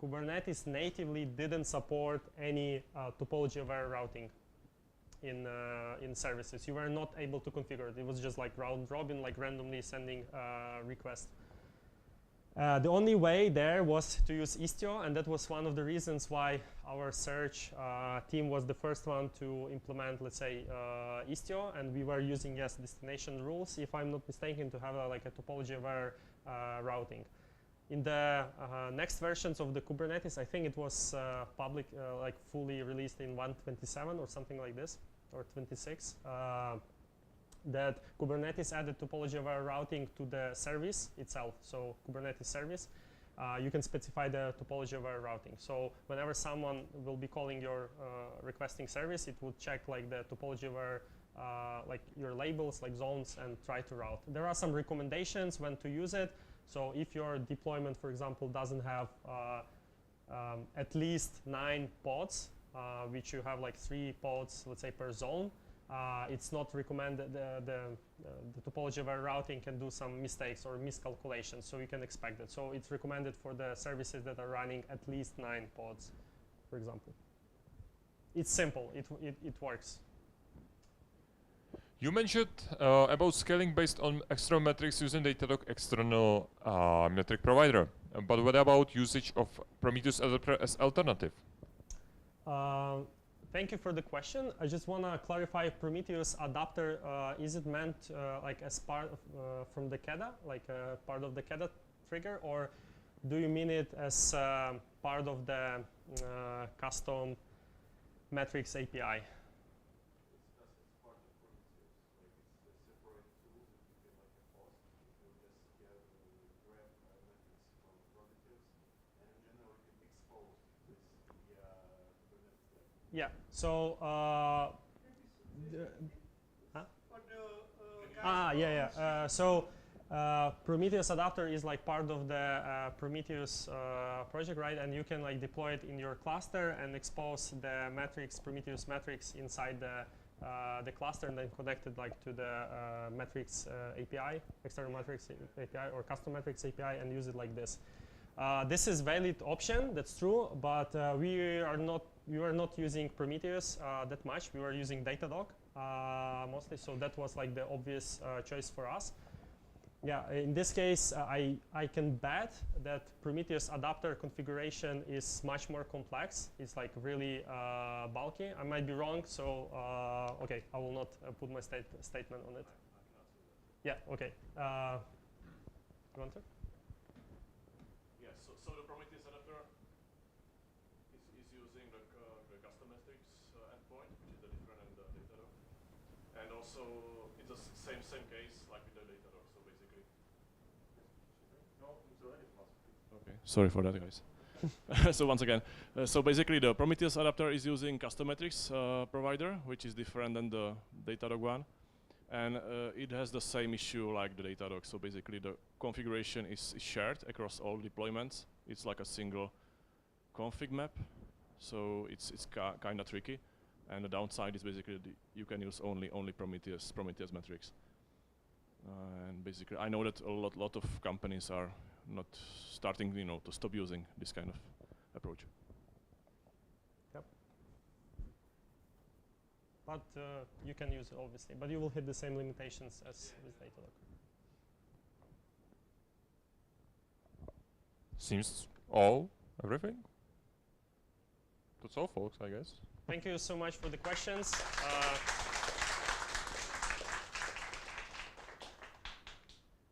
Kubernetes natively didn't support any topology-aware routing in services. You were not able to configure it. It was just like round robin, like randomly sending requests. The only way there was to use Istio, and that was one of the reasons why our search team was the first one to implement, let's say, Istio, and we were using, yes, destination rules, if I'm not mistaken, to have like a topology-aware routing. In the next versions of the Kubernetes, I think it was public, like fully released in 1.27 or something like this, or 26. That Kubernetes added topology-aware routing to the service itself. So Kubernetes service, you can specify the topology-aware routing. So whenever someone will be calling your requesting service, it would check like the topology-aware, like your labels, like zones, and try to route. There are some recommendations when to use it. So if your deployment, for example, doesn't have at least 9 pods, which you have like 3 pods, let's say, per zone, it's not recommended. The topology-aware routing can do some mistakes or miscalculations, so you can expect it. So it's recommended for the services that are running at least 9 pods, for example. It's simple. It works.
You mentioned about scaling based on external metrics using Datadog external metric provider. But what about usage of Prometheus as alternative?
Thank you for the question. I just want to clarify, Prometheus adapter, is it meant like as part of, from the CADA, like part of the CADA trigger, or do you mean it as part of the custom metrics API? Yeah, so so Prometheus adapter is like part of the Prometheus project, right? And you can like deploy it in your cluster and expose the metrics, Prometheus metrics inside the cluster, and then connect it like to the metrics API, external metrics API or custom metrics API, and use it like this. This is valid option, that's true, but we were not using Prometheus that much. We were using Datadog mostly, so that was like the obvious choice for us. Yeah, in this case, I can bet that Prometheus adapter configuration is much more complex. It's like really bulky. I might be wrong, so okay, I will not put my statement on it. Yeah, okay. You want to?
So the Prometheus adapter is using the custom metrics endpoint, which is the different than the Datadog. And also, it's the same case like with the Datadog. So basically, no, it's already possible.
Okay, sorry for that, guys. So once again, so basically the Prometheus adapter is using custom metrics provider, which is different than the Datadog one. And it has the same issue like the Datadog. So basically the configuration is shared across all deployments. It's like a single config map. So it's kind of tricky. And the downside is basically you can use only Prometheus metrics. And basically I know that a lot of companies are not starting, to stop using this kind of approach.
But you can use it, obviously, but you will hit the same limitations as with Datadog.
Seems everything? That's all, folks, I guess.
Thank you so much for the questions.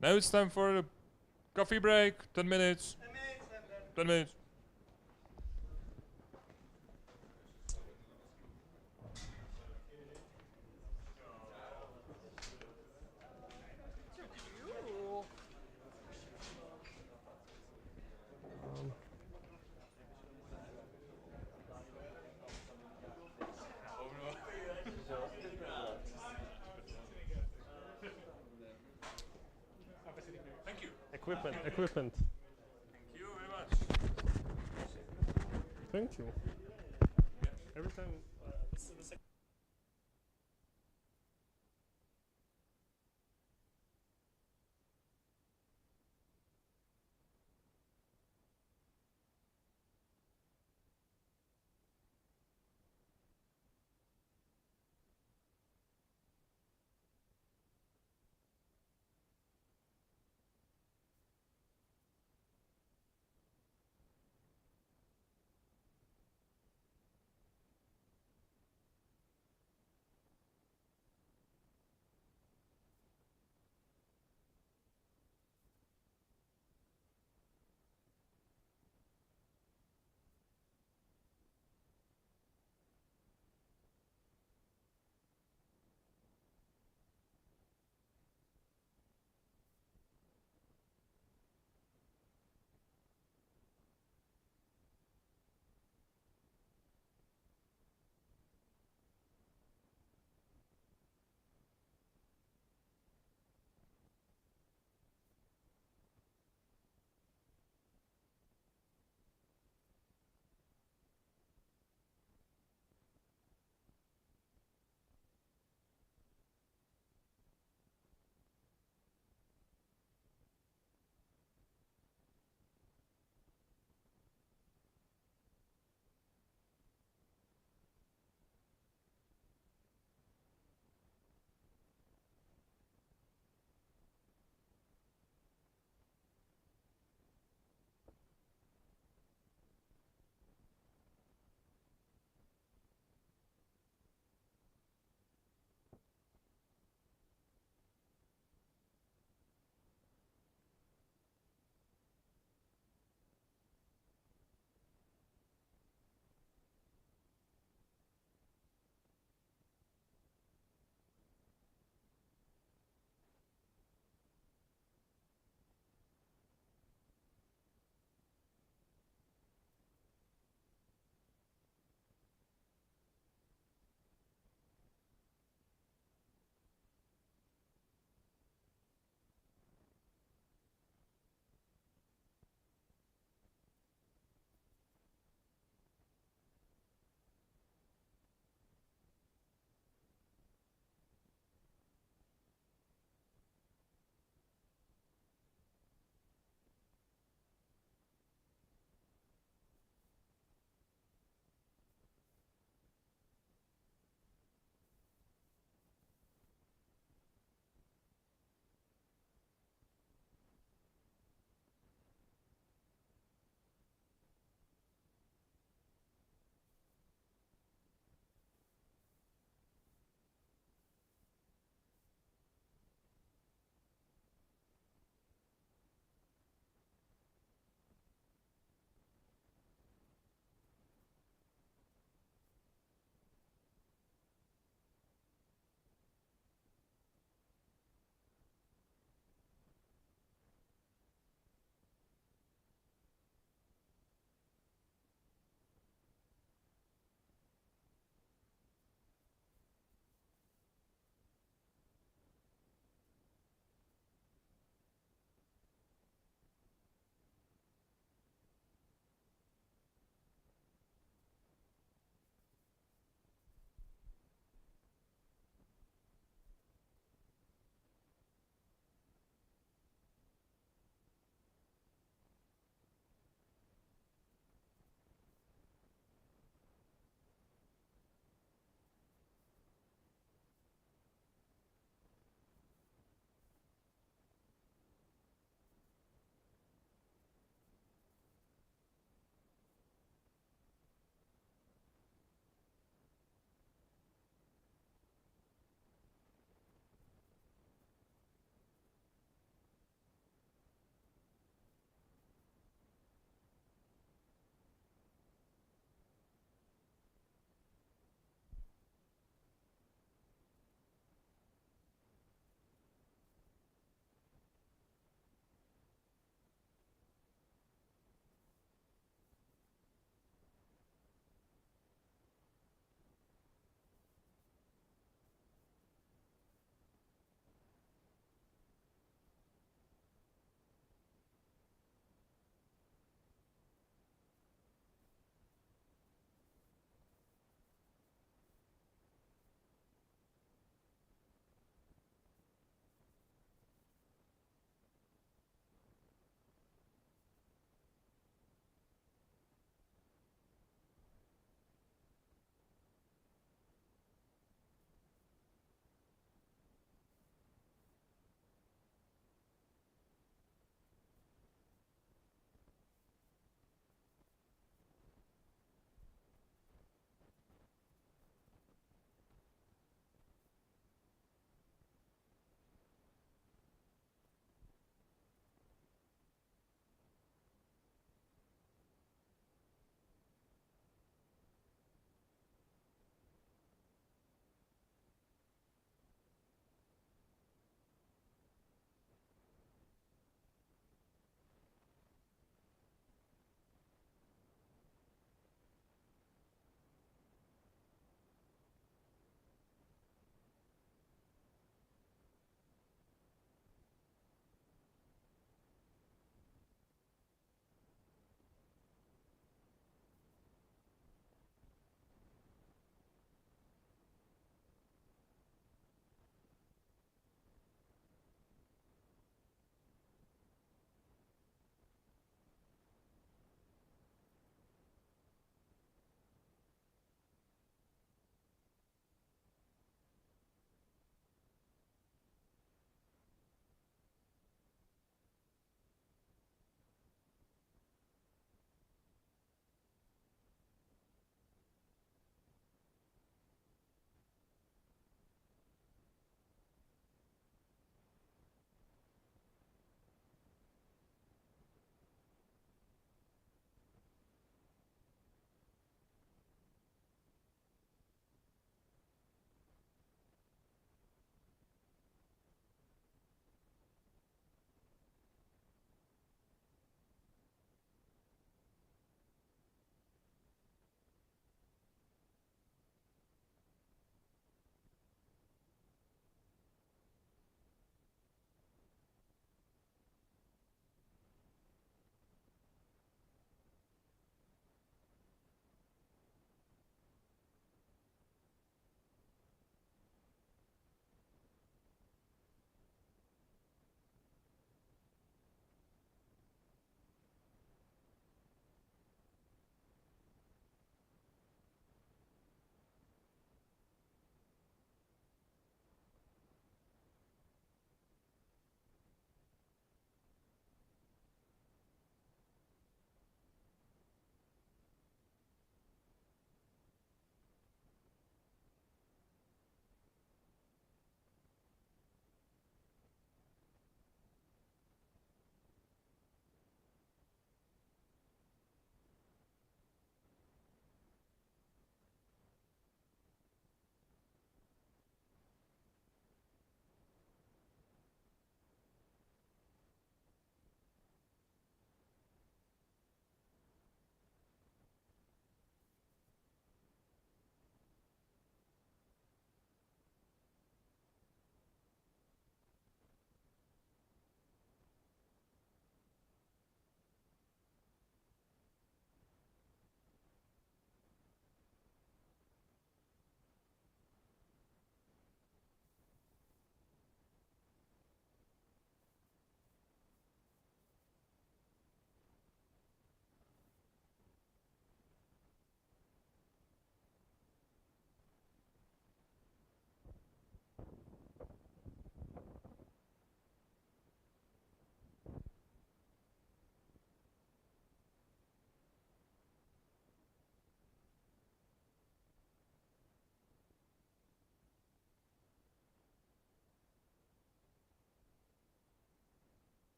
Now it's time for a coffee break, 10 minutes. 10 minutes.
Equipment.
Thank you very much.
Thank you. Every time.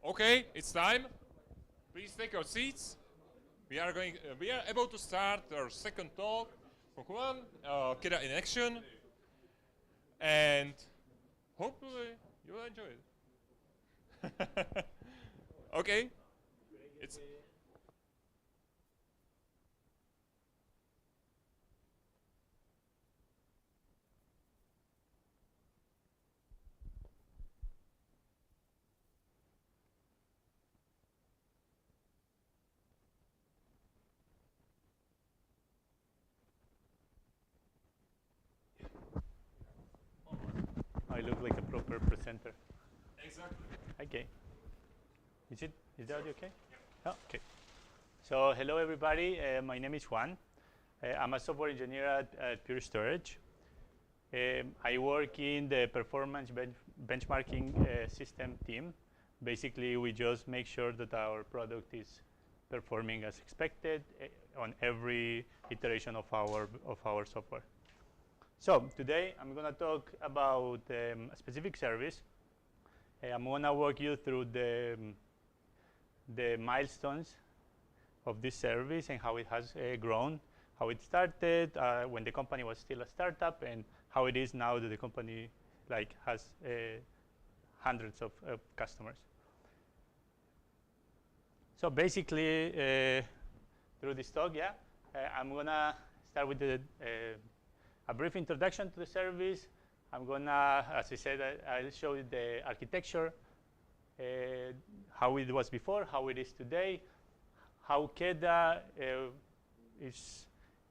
Okay, it's time. Please take your seats. We are about to start our second talk from Juan, Keda in action, and hopefully you will enjoy it. Okay, it's.
I look like a proper presenter.
Exactly.
Okay. Is that okay? Oh, okay. So hello everybody. My name is Juan. I'm a software engineer at Pure Storage. I work in the performance benchmarking system team. Basically, we just make sure that our product is performing as expected on every iteration of our software. So today I'm going to talk about a specific service. I'm going to walk you through the milestones of this service and how it has grown, how it started when the company was still a startup, and how it is now that the company has hundreds of customers. So basically, through this talk, I'm going to start with a brief introduction to the service. I'm going to, as I said, I'll show you the architecture, how it was before, how it is today, how KEDA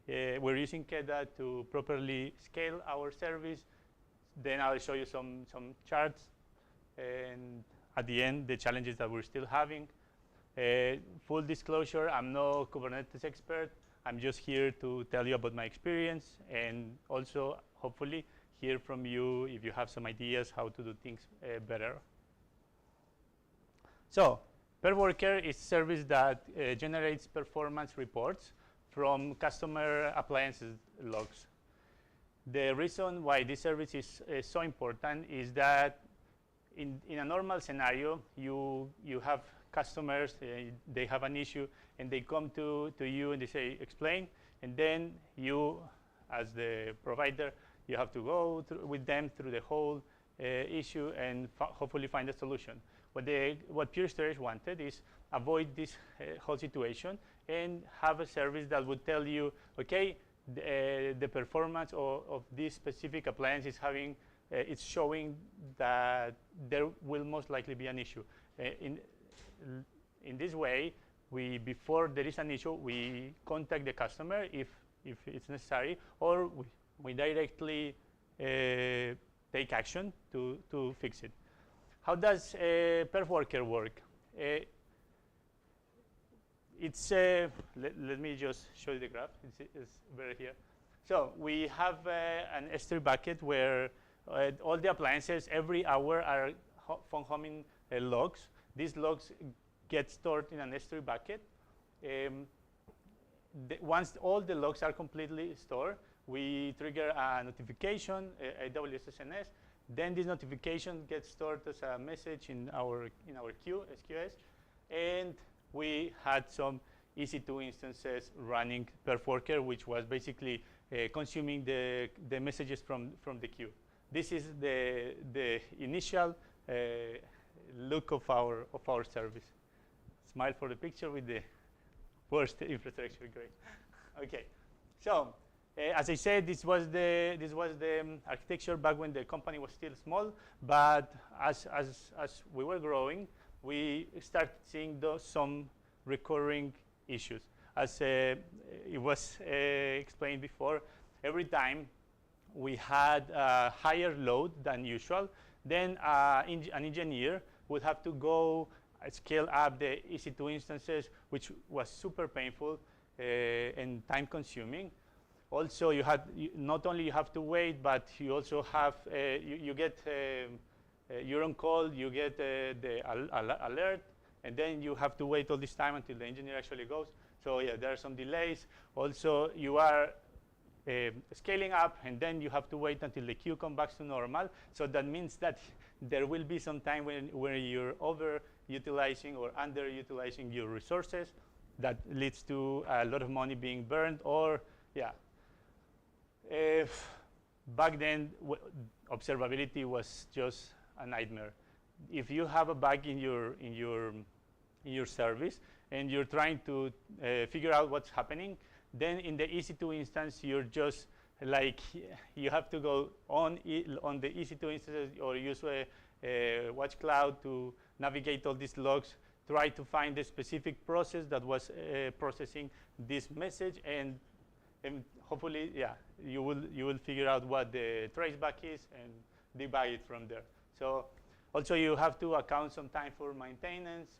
we're using KEDA to properly scale our service. Then I'll show you some charts, and at the end, the challenges that we're still having. Full disclosure, I'm no Kubernetes expert. I'm just here to tell you about my experience and also, hopefully, hear from you if you have some ideas how to do things better. So, PerWorker is a service that generates performance reports from customer appliances logs. The reason why this service is so important is that in a normal scenario, you have customers, they have an issue, and they come to you and they say, explain, and then you, as the provider, you have to go with them through the whole issue and hopefully find a solution. What Pure Storage wanted is avoid this whole situation and have a service that would tell you, okay, the performance of this specific appliance is having, it's showing that there will most likely be an issue. In this way, before there is an issue, we contact the customer if it's necessary, or we directly take action to fix it. How does PerWorker work? Let me just show you the graph. It's better here. So we have an S3 bucket where all the appliances every hour are phone homing logs. These logs get stored in an S3 bucket. Once all the logs are completely stored, we trigger a notification, AWS SNS. Then this notification gets stored as a message in our queue, SQS. And we had some EC2 instances running PerWorker, which was basically consuming the messages from the queue. This is the initial look of our service. Smile for the picture with the worst infrastructure. Great. Okay. So as I said, this was the architecture back when the company was still small. But as we were growing, we started seeing some recurring issues. As it was explained before, every time we had a higher load than usual, then an engineer would have to go scale up the EC2 instances, which was super painful and time consuming. Also, not only you have to wait, but you also have, you get, you're on call, you get the alert, and then you have to wait all this time until the engineer actually goes. So yeah, there are some delays. Also, you are scaling up, and then you have to wait until the queue comes back to normal. So that means that there will be some time when you're utilizing or underutilizing your resources. That leads to a lot of money being burned, or yeah. If back then, observability was just a nightmare. If you have a bug in your service and you're trying to figure out what's happening, then in the EC2 instance, you're just like, you have to go on the EC2 instances or use a watch cloud to navigate all these logs, try to find the specific process that was processing this message, and hopefully, yeah, you will figure out what the traceback is and debug it from there. So also you have to account some time for maintenance,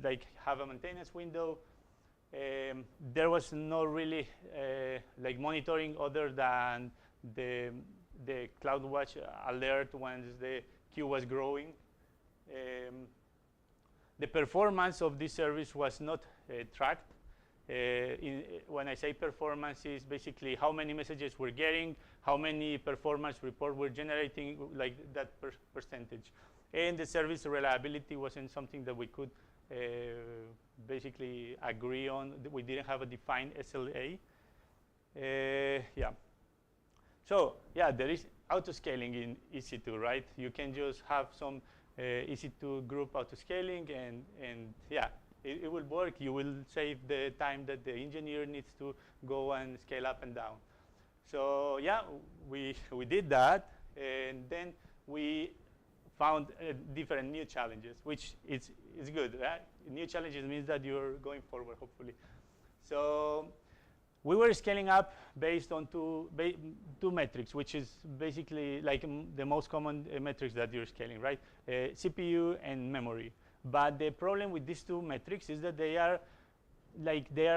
like have a maintenance window. There was no really like monitoring other than the CloudWatch alert once the queue was growing. The performance of this service was not tracked. When I say performance, is basically how many messages we're getting, how many performance reports we're generating, like that percentage. And the service reliability wasn't something that we could basically agree on. We didn't have a defined SLA. Yeah. So yeah, there is autoscaling in EC2, right? You can just have some EC2 group autoscaling, and yeah, it will work. You will save the time that the engineer needs to go and scale up and down. So yeah, we did that, and then we found different new challenges, which is good, right? New challenges means that you're going forward, hopefully. So we were scaling up based on two metrics, which is basically like the most common metrics that you're scaling, right? CPU and memory. But the problem with these two metrics is that they are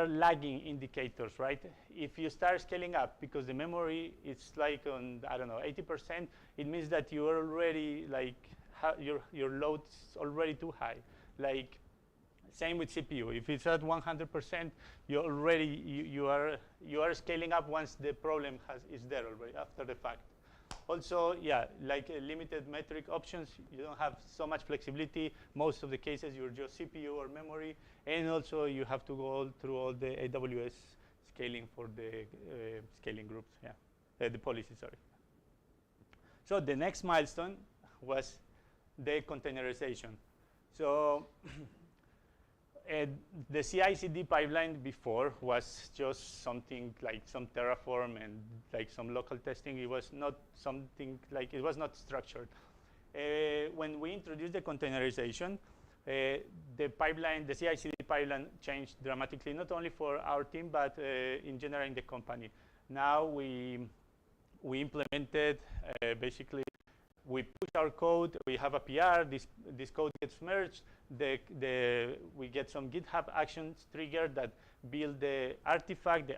lagging indicators, right? If you start scaling up because the memory is like on, I don't know, 80%, it means that you are already like, your load's already too high. Like, same with CPU. If it's at 100%, you already you are scaling up once the problem is there already after the fact. Also, yeah, like limited metric options, you don't have so much flexibility. Most of the cases, you're just CPU or memory, and also you have to go through all the AWS scaling for the scaling groups. Yeah, the policy. Sorry. So the next milestone was the containerization. So the CI/CD pipeline before was just something like some Terraform and like some local testing. It was not something like, it was not structured. When we introduced the containerization, the pipeline, the CI/CD pipeline changed dramatically, not only for our team, but in general in the company. Now we implemented basically, we push our code, we have a PR, this code gets merged, we get some GitHub actions triggered that build the artifact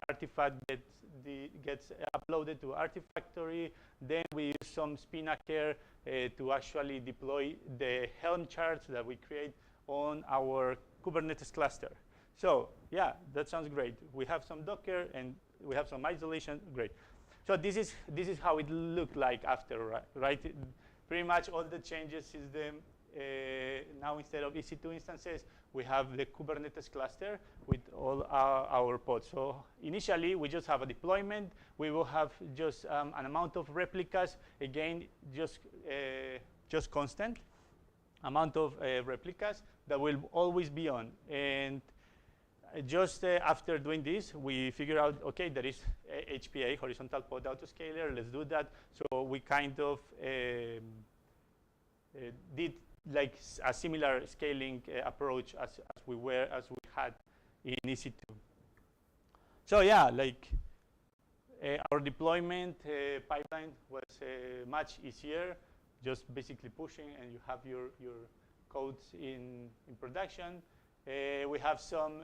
gets uploaded to Artifactory, then we use some Spinnaker to actually deploy the Helm charts that we create on our Kubernetes cluster. So yeah, that sounds great. We have some Docker and we have some isolation, great. So this is how it looked like after, right? Pretty much all the changes is now instead of EC2 instances, we have the Kubernetes cluster with all our pods. So initially, we just have a deployment. We will have just an amount of replicas, again, just constant amount of replicas that will always be on. And just after doing this, we figure out, okay, there is HPA, horizontal pod autoscaler, let's do that. So we kind of did like a similar scaling approach as we had in EC2. So yeah, like our deployment pipeline was much easier, just basically pushing, and you have your codes in production. We have some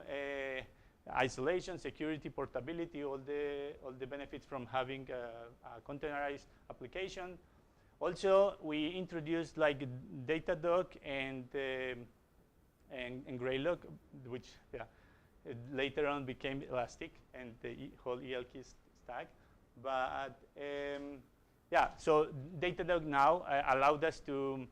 isolation, security, portability, all the benefits from having a containerized application. Also, we introduced like Datadog and Greylock, which later on became Elastic and the whole ELK stack. But yeah, so Datadog now allowed us to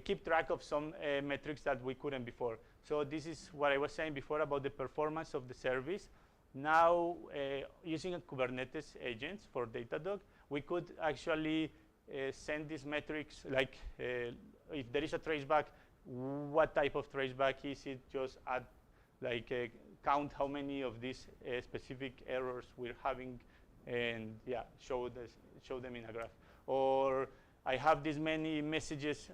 keep track of some metrics that we couldn't before. So this is what I was saying before about the performance of the service. Now, using a Kubernetes agents for Datadog, we could actually send these metrics, like if there is a traceback, what type of traceback is it? Just add, like count how many of these specific errors we're having, and yeah, show them in a graph. Or I have this many messages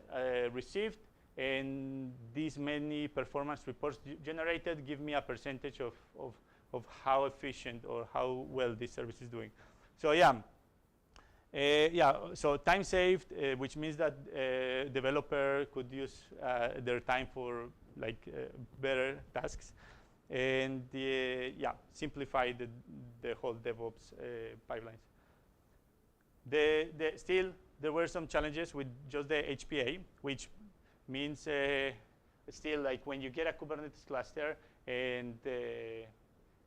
received, and these many performance reports generated give me a percentage of how efficient or how well this service is doing. So yeah, so time saved, which means that developer could use their time for like better tasks, and yeah, simplify the whole DevOps pipelines. Still, there were some challenges with just the HPA, which means still like when you get a Kubernetes cluster and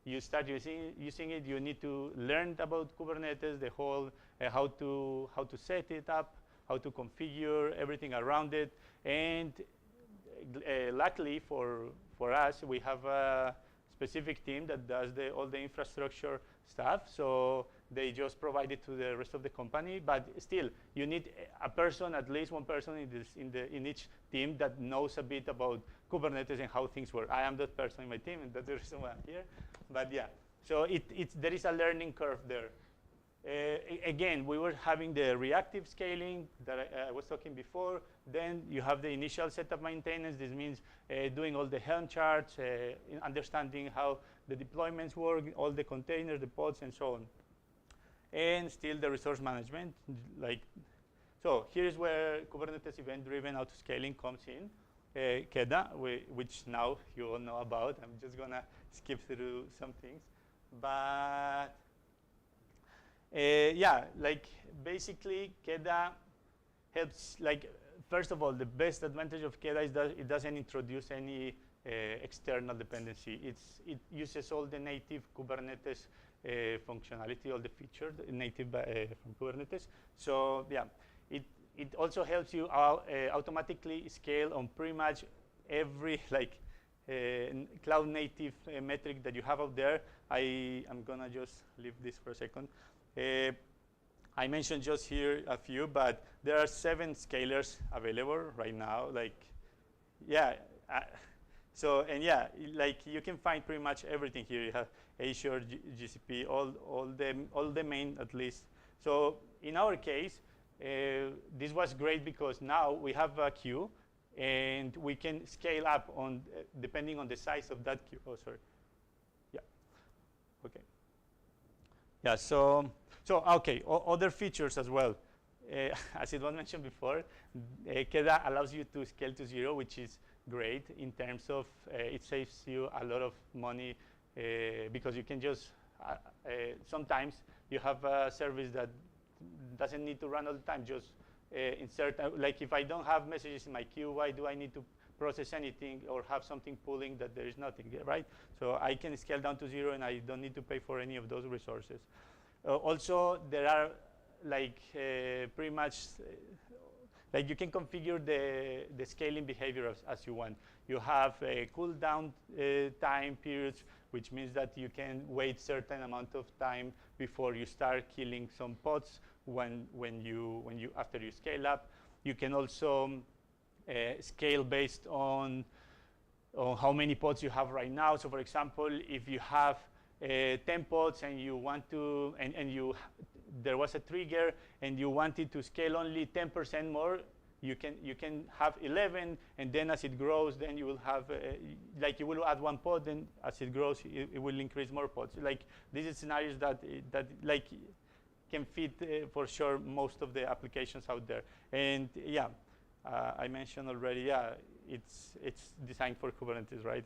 you start using it, you need to learn about Kubernetes, the whole how to set it up, how to configure everything around it, and luckily for us, we have a specific team that does all the infrastructure stuff. So they just provide it to the rest of the company. But still, you need a person, at least one person in each team that knows a bit about Kubernetes and how things work. I am that person in my team, and that's the reason why I'm here. But yeah, so there is a learning curve there. Again, we were having the reactive scaling that I was talking before. Then you have the initial setup maintenance. This means doing all the Helm charts, understanding how the deployments work, all the containers, the pods, and so on. And still the resource management. So here's where Kubernetes event-driven autoscaling comes in. KEDA, which now you all know about. I'm just going to skip through some things. But yeah, like basically KEDA helps, like first of all, the best advantage of KEDA is that it doesn't introduce any external dependency. It uses all the native Kubernetes functionality, all the features native from Kubernetes. So yeah, it also helps you automatically scale on pretty much every cloud native metric that you have out there. I'm gonna just leave this for a second. I mentioned just here a few, but there are 7 scalers available right now. Like you can find pretty much everything here. You have Azure, GCP, all the main at least. So in our case, this was great because now we have a queue, and we can scale up on depending on the size of that queue. Oh, sorry. Yeah. Okay. Yeah. So okay. Other features as well. As it was mentioned before, KEDA allows you to scale to 0, which is great in terms of it saves you a lot of money because you can just sometimes you have a service that doesn't need to run all the time. Just insert, like if I don't have messages in my queue, why do I need to process anything or have something pulling that there is nothing, right? So I can scale down to 0, and I don't need to pay for any of those resources. Also, there are pretty much like you can configure the scaling behavior as you want. You have cooldown time periods, which means that you can wait certain amount of time before you start killing some pods after you scale up. You can also scale based on how many pods you have right now. So for example, if you have 10 pods and you want to, there was a trigger and you wanted to scale only 10% more, you can have 11, and then as it grows, then you will have you will add 1 pod, then as it grows, it will increase more pods. Like these are scenarios that can fit for sure most of the applications out there. And yeah, I mentioned already. Yeah, it's designed for Kubernetes, right?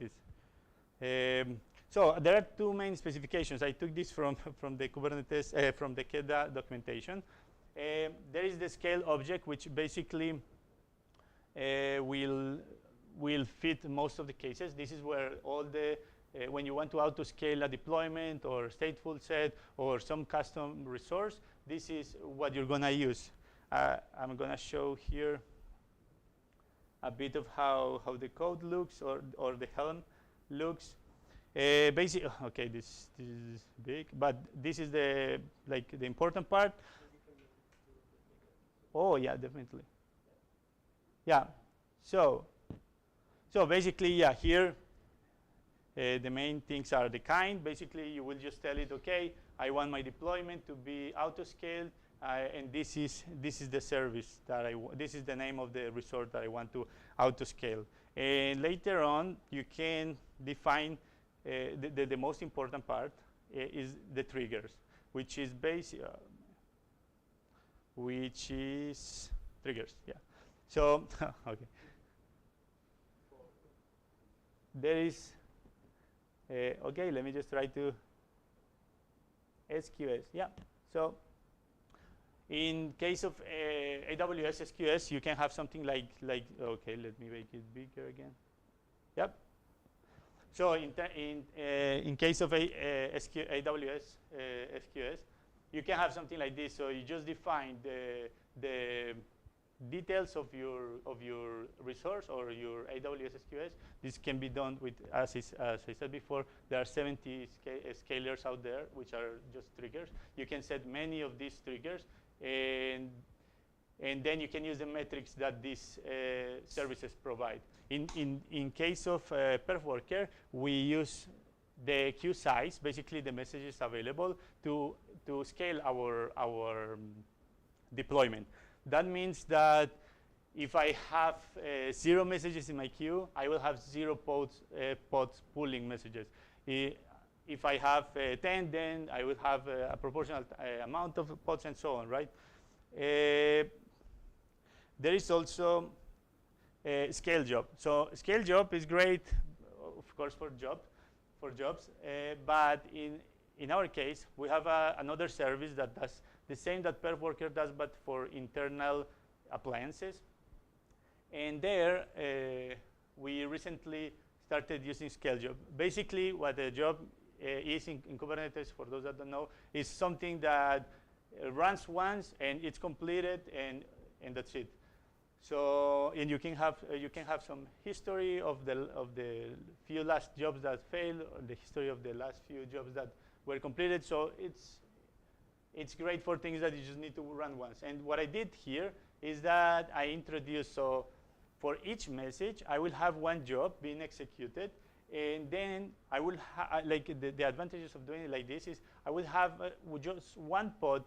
So there are 2 main specifications. I took this from the Kubernetes from the KEDA documentation. There is the scale object, which basically will fit most of the cases. This is where all the when you want to auto-scale a deployment or stateful set or some custom resource, this is what you're going to use. I'm going to show here. a bit of how the code looks or the Helm looks. Basically, okay, this is big, but this is the important part. Oh yeah, definitely. Yeah, so basically, yeah, here the main things are the kind. Basically, you will just tell it, okay, I want my deployment to be auto-scaled, and this is the service that this is the name of the resource that I want to auto-scale. And later on, you can define the most important part is the triggers, which is triggers. Yeah. So okay. There is okay. Let me just try to SQS. Yeah. So in case of AWS SQS, you can have something like okay. Let me make it bigger again. Yep. So in case of AWS SQS, you can have something like this. So you just define the details of your resource or your AWS SQS. This can be done with, as I said before, there are 70 scalers out there, which are just triggers. You can set many of these triggers, and then you can use the metrics that these services provide. In case of perf worker, we use the queue size, basically the messages available, to scale our deployment. That means that if I have 0 messages in my queue, I will have 0 pods pulling messages. If I have 10, then I will have a proportional amount of pods and so on, right? There is also scale job. So scale job is great, of course, for jobs. But in our case, we have another service that does the same that perf worker does, but for internal appliances. And there, we recently started using scale job. Basically, what a job is in Kubernetes, for those that don't know, is something that runs once and it's completed, and that's it. So, and you can have some history of the few last jobs that failed, or the history of the last few jobs that were completed. So it's great for things that you just need to run once. And what I did here is that I introduced, so for each message, I will have one job being executed, and then I will the advantages of doing it like this is I will have just one pod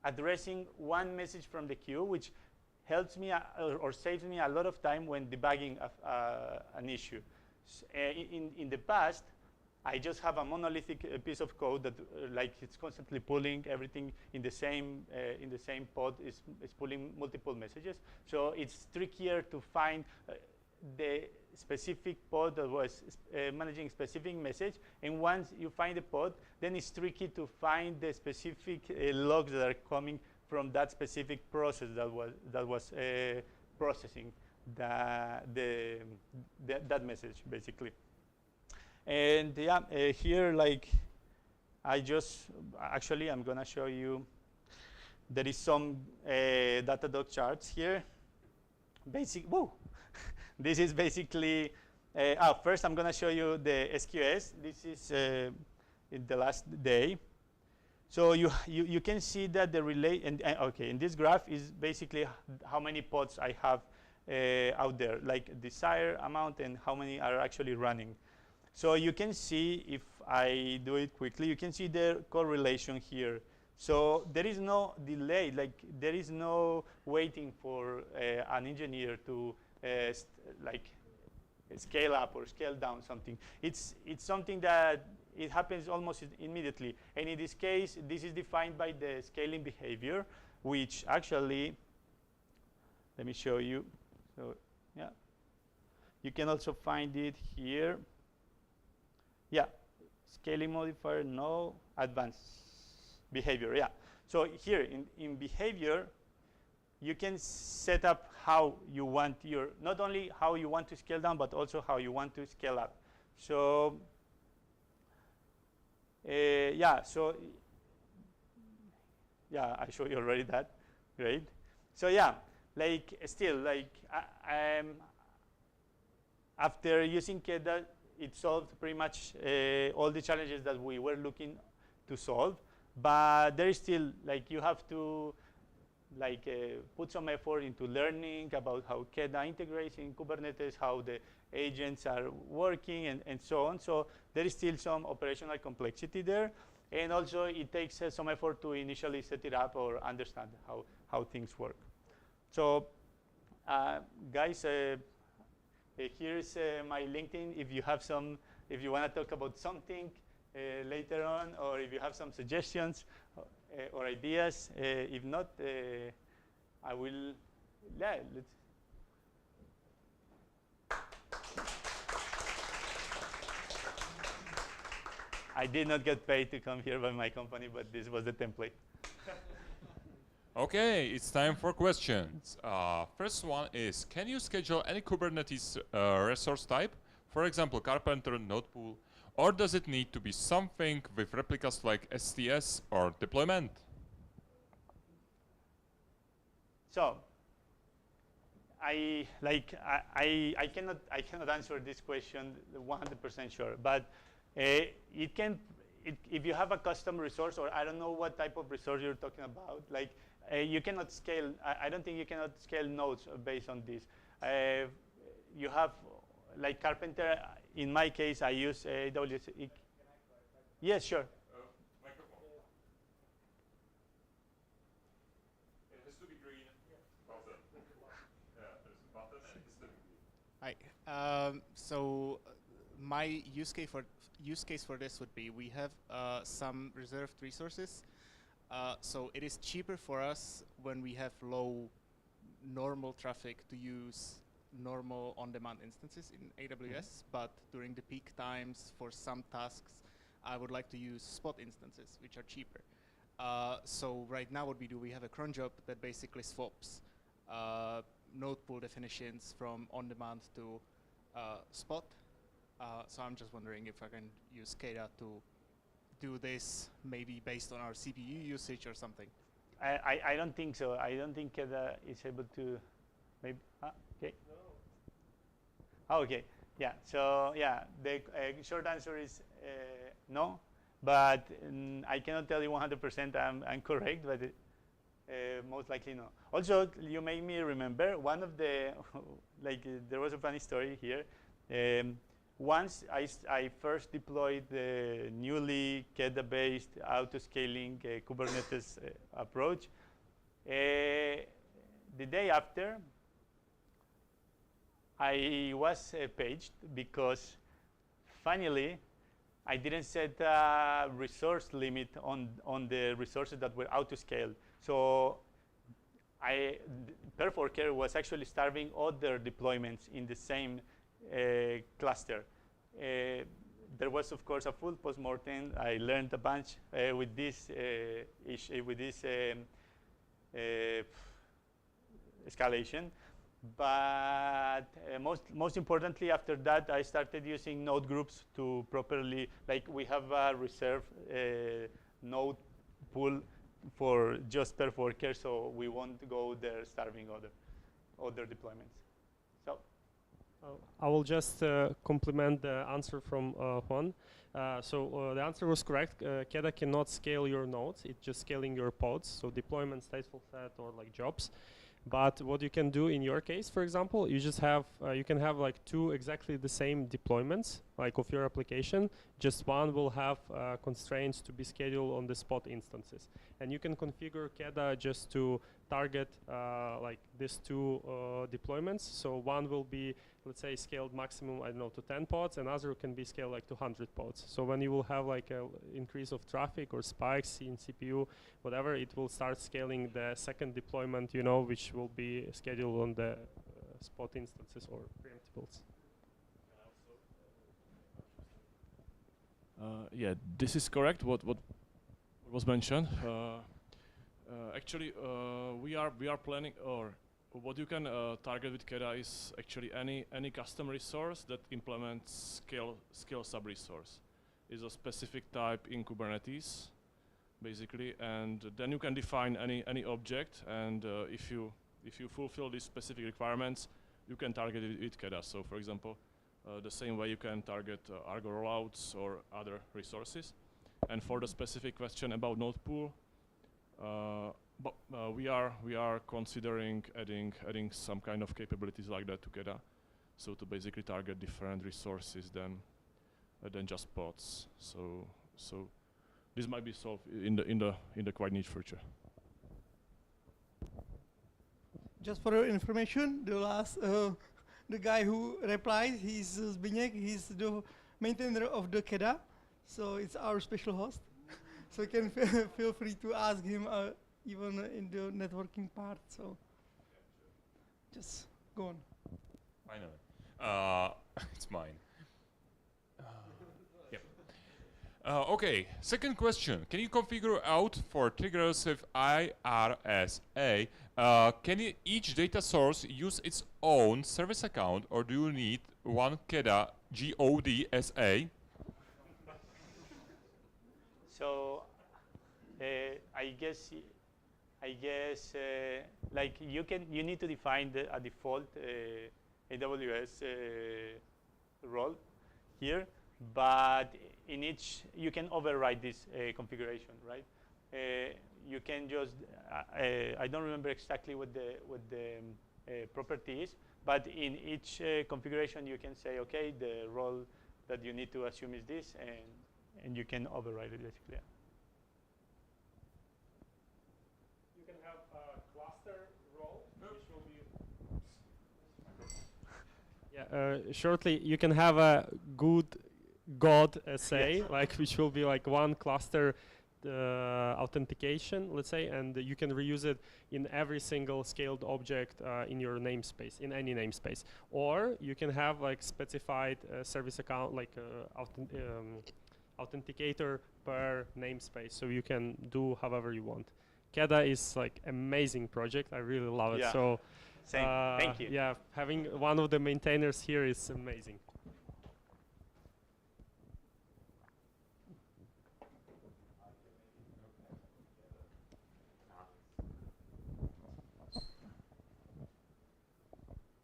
addressing one message from the queue, which helps me or saves me a lot of time when debugging an issue. In the past, I just have a monolithic piece of code that it's constantly pulling everything in the same pod, is pulling multiple messages. So it's trickier to find the specific pod that was managing specific message. And once you find the pod, then it's tricky to find the specific logs that are coming from that specific process that was processing that message, basically. And yeah, here, I'm gonna show you. There is some Datadog charts here. This is basically. First, I'm gonna show you the SQS. This is in the last day. So you can see that the relay and this graph is basically how many pods I have out there, like desired amount and how many are actually running. So you can see, if I do it quickly, you can see the correlation here. So there is no delay, there is no waiting for an engineer to scale up or scale down something. It's something that it happens almost immediately. And in this case, this is defined by the scaling behavior, which actually, let me show you. So yeah, you can also find it here. Yeah, scaling modifier, no, advanced behavior, yeah. So here in behavior, you can set up how you want not only how you want to scale down, but also how you want to scale up. So I showed you already that, great. So yeah, like still, like after using KEDA, it solved pretty much all the challenges that we were looking to solve. But there is still, like, you have to like put some effort into learning about how KEDA integrates in Kubernetes, how the agents are working, and so on. So there is still some operational complexity there. And also, it takes some effort to initially set it up or understand how things work. So guys, here's my LinkedIn. If you have if you want to talk about something later on, or if you have some suggestions or ideas. If not, I will, yeah, let's. I did not get paid to come here by my company, but this was the template.
Okay, it's time for questions. First one is, can you schedule any Kubernetes resource type? For example, Carpenter, node pool, or does it need to be something with replicas like STS or deployment?
So, I cannot answer this question 100% sure, but if you have a custom resource, or I don't know what type of resource you're talking about, like you cannot scale. I don't think you cannot scale nodes based on this. You have like Carpenter. In my case, I use AWS. Yes, sure.
Microphone. It has to be green. Button. Yeah, there's a button and it has to be green.
Hi. So my use case for this would be, we have some reserved resources. So it is cheaper for us when we have low normal traffic to use normal on-demand instances in AWS, but during the peak times for some tasks, I would like to use spot instances, which are cheaper. So right now what we do, we have a cron job that basically swaps node pool definitions from on-demand to spot. So I'm just wondering if I can use KEDA to do this, maybe based on our CPU usage or something.
I don't think so. I don't think KEDA is able to. Maybe. Okay. No. Oh, okay. Yeah. So yeah, the short answer is no. But I cannot tell you 100% I'm correct, but most likely no. Also, you made me remember one of the there was a funny story here. Once I first deployed the newly KEDA-based autoscaling Kubernetes approach, the day after, I was paged because finally I didn't set a resource limit on the resources that were autoscaled. So Perforker was actually starving other deployments in the same cluster. There was, of course, a full postmortem. I learned a bunch with this escalation. But most importantly, after that, I started using node groups to properly, like we have a reserve node pool for just Perforker, so we won't go there starving other deployments. So.
I will just complement the answer from Juan. So the answer was correct. KEDA cannot scale your nodes. It's just scaling your pods, so deployment, stateful set, or like jobs. But what you can do in your case, for example, you just have you can have like two exactly the same deployments, like of your application. Just one will have constraints to be scheduled on the spot instances, and you can configure KEDA just to target like these two deployments. So one will be, let's say, scaled maximum, I don't know, to 10 pods, and other can be scaled like to 100 pods. So when you will have like a increase of traffic or spikes in CPU, whatever, it will start scaling the second deployment, you know, which will be scheduled on the spot instances or preemptables.
Yeah, this is correct. What was mentioned. Actually, we are planning, or what you can target with KEDA is actually any custom resource that implements scale sub resource. Is a specific type in Kubernetes, basically, and then you can define any object, and if you if you fulfill these specific requirements, you can target it with KEDA. So for example, the same way you can target Argo rollouts or other resources. And for the specific question about node pool, we are considering adding some kind of capabilities like that to KEDA, so to basically target different resources than just pods. So this might be solved in the quite near future.
Just for your information, the last the guy who replied, he's Zbigněk, he's the maintainer of the KEDA, so it's our special host. So you can feel free to ask him even in the networking part. So just go on.
Finally, it's mine. Yep. Okay. Second question: can you configure out for triggers with IRSA? Can each data source use its own service account, or do you need one KEDA GODSA?
So I guess like you need to define a default AWS role here, but in each you can override this configuration, right? You can just I don't remember exactly what the property is, but in each configuration you can say, okay, the role that you need to assume is this, and you can override it basically.
You can have a cluster role, which will be shortly. You can have a good God SA, yes, like which will be like one cluster authentication, let's say, and you can reuse it in every single scaled object in your namespace, in any namespace. Or you can have like specified service account, like authenticator per namespace, so you can do however you want. KEDA is like amazing project. I really love it.
Yeah.
So,
same. Thank you.
Yeah, having one of the maintainers here is amazing.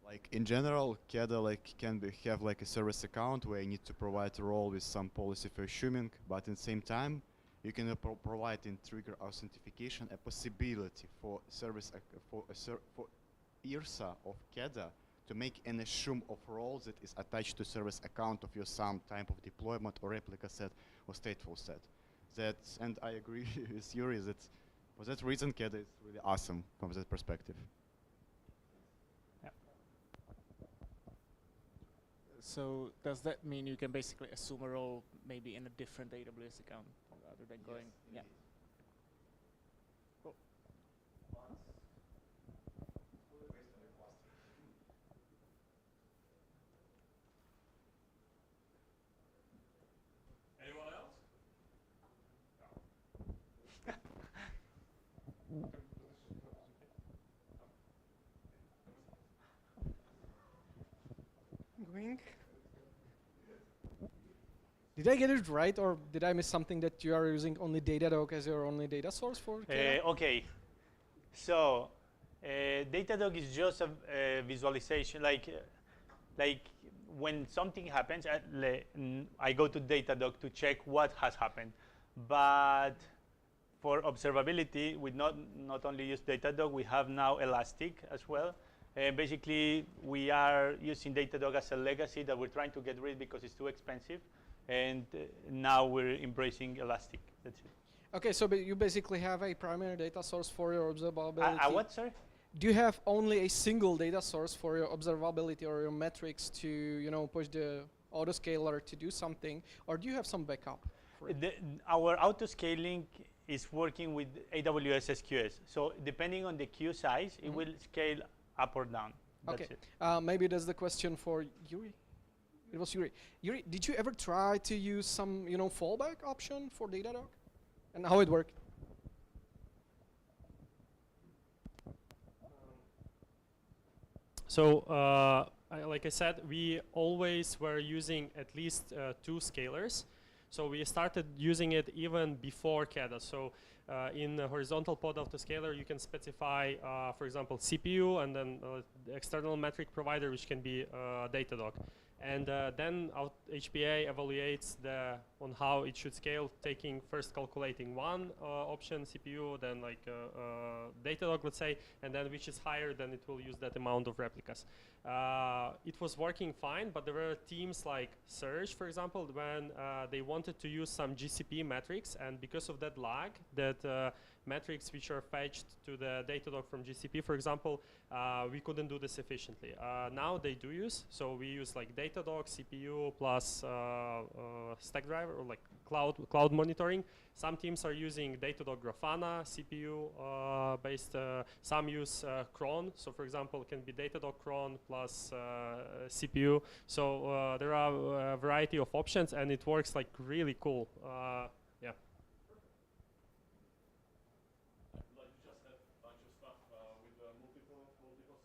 Like in general, KEDA have like a service account where you need to provide a role with some policy for assuming, but at the same time, you can provide in trigger authentication a possibility for for IRSA of KEDA to make an assume of role that is attached to service account of your some type of deployment or replica set or stateful set. And I agree with Yuri that for that reason KEDA is really awesome from that perspective.
So does that mean you can basically assume a role maybe in a different AWS account rather than going? Yeah. Cool.
Anyone else?
Going.
Did I get it right, or did I miss something that you are using only Datadog as your only data source for KEDA?
Okay, so Datadog is just a visualization, like when something happens, I go to Datadog to check what has happened. But for observability, we not only use Datadog, we have now Elastic as well. Basically, we are using Datadog as a legacy that we're trying to get rid because it's too expensive. And now we're embracing Elastic. That's it.
Okay, so you basically have a primary data source for your observability.
What, sorry?
Do you have only a single data source for your observability or your metrics to, you know, push the autoscaler to do something, or do you have some backup?
Our autoscaling is working with AWS SQS. So depending on the queue size, it will scale up or down. That's
okay.
it.
Maybe that's the question for Yuri. It was Yuri. Yuri, did you ever try to use some, you know, fallback option for Datadog, and how it worked?
So, like I said, we always were using at least 2 scalers So we started using it even before CADA. So in the horizontal pod autoscaler, you can specify, for example, CPU and then the external metric provider, which can be Datadog. And then HPA evaluates on how it should scale, taking first calculating one option, CPU, then like Datadog, let's say, and then which is higher, then it will use that amount of replicas. It was working fine, but there were teams like Surge, for example, when they wanted to use some GCP metrics, and because of that lag, that metrics which are fetched to the Datadog from GCP, for example, we couldn't do this efficiently. Now they do use, so we use like Datadog, CPU, plus Stackdriver, or like cloud monitoring. Some teams are using Datadog Grafana, CPU based, some use cron, so for example, it can be Datadog cron plus CPU. So there are a variety of options, and it works like really cool. Yeah.
Like you just had a bunch of stuff with multiple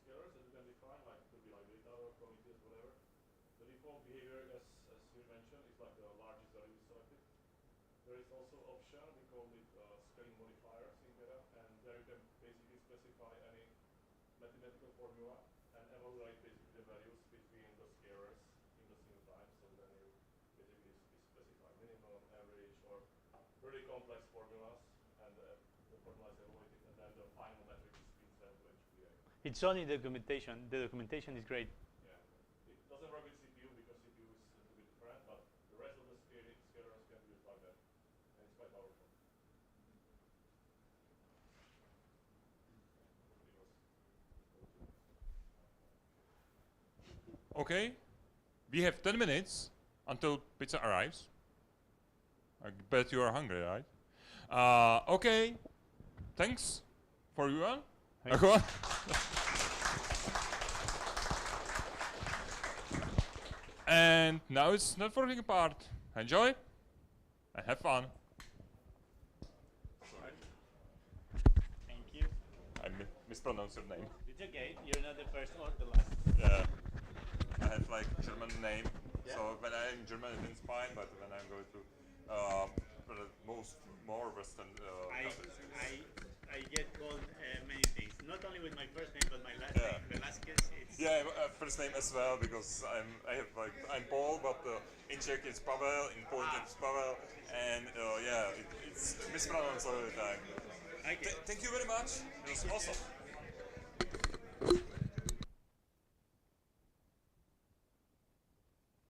scalars that you can define, like it could be like data or Prometheus, whatever. The default behavior, as you mentioned, is like the largest value selected. There is also option, we call it scaling modifiers in Geta, and there you can basically specify any mathematical formula and evaluate basically the values between the scalars in the single time. So then you basically specify minimum, average, or really complex formulas, and the formula is evaluated, and then the final metric is sent to HPA.
It's only the documentation. The documentation is great.
Yeah, it doesn't work with CPU because CPU is a little bit different, but the rest of the scalars can be used like that, and it's quite powerful.
Okay, we have 10 minutes until pizza arrives. I bet you are hungry, right? Okay, thanks for you. And now it's networking part. Enjoy and have fun.
Thank you.
I mispronounced your name.
It's okay. You're not the first or the last.
Yeah. I have like German name, so when I'm German it's fine, but when I'm going to more Western
I get called many things, not only with my first name but my last name. Velasquez.
First name as well, because I'm Paul, but in Czech it's Pavel, in Polish it's Pavel, and it's mispronounced all the time.
Okay.
Thank you very much. It was awesome.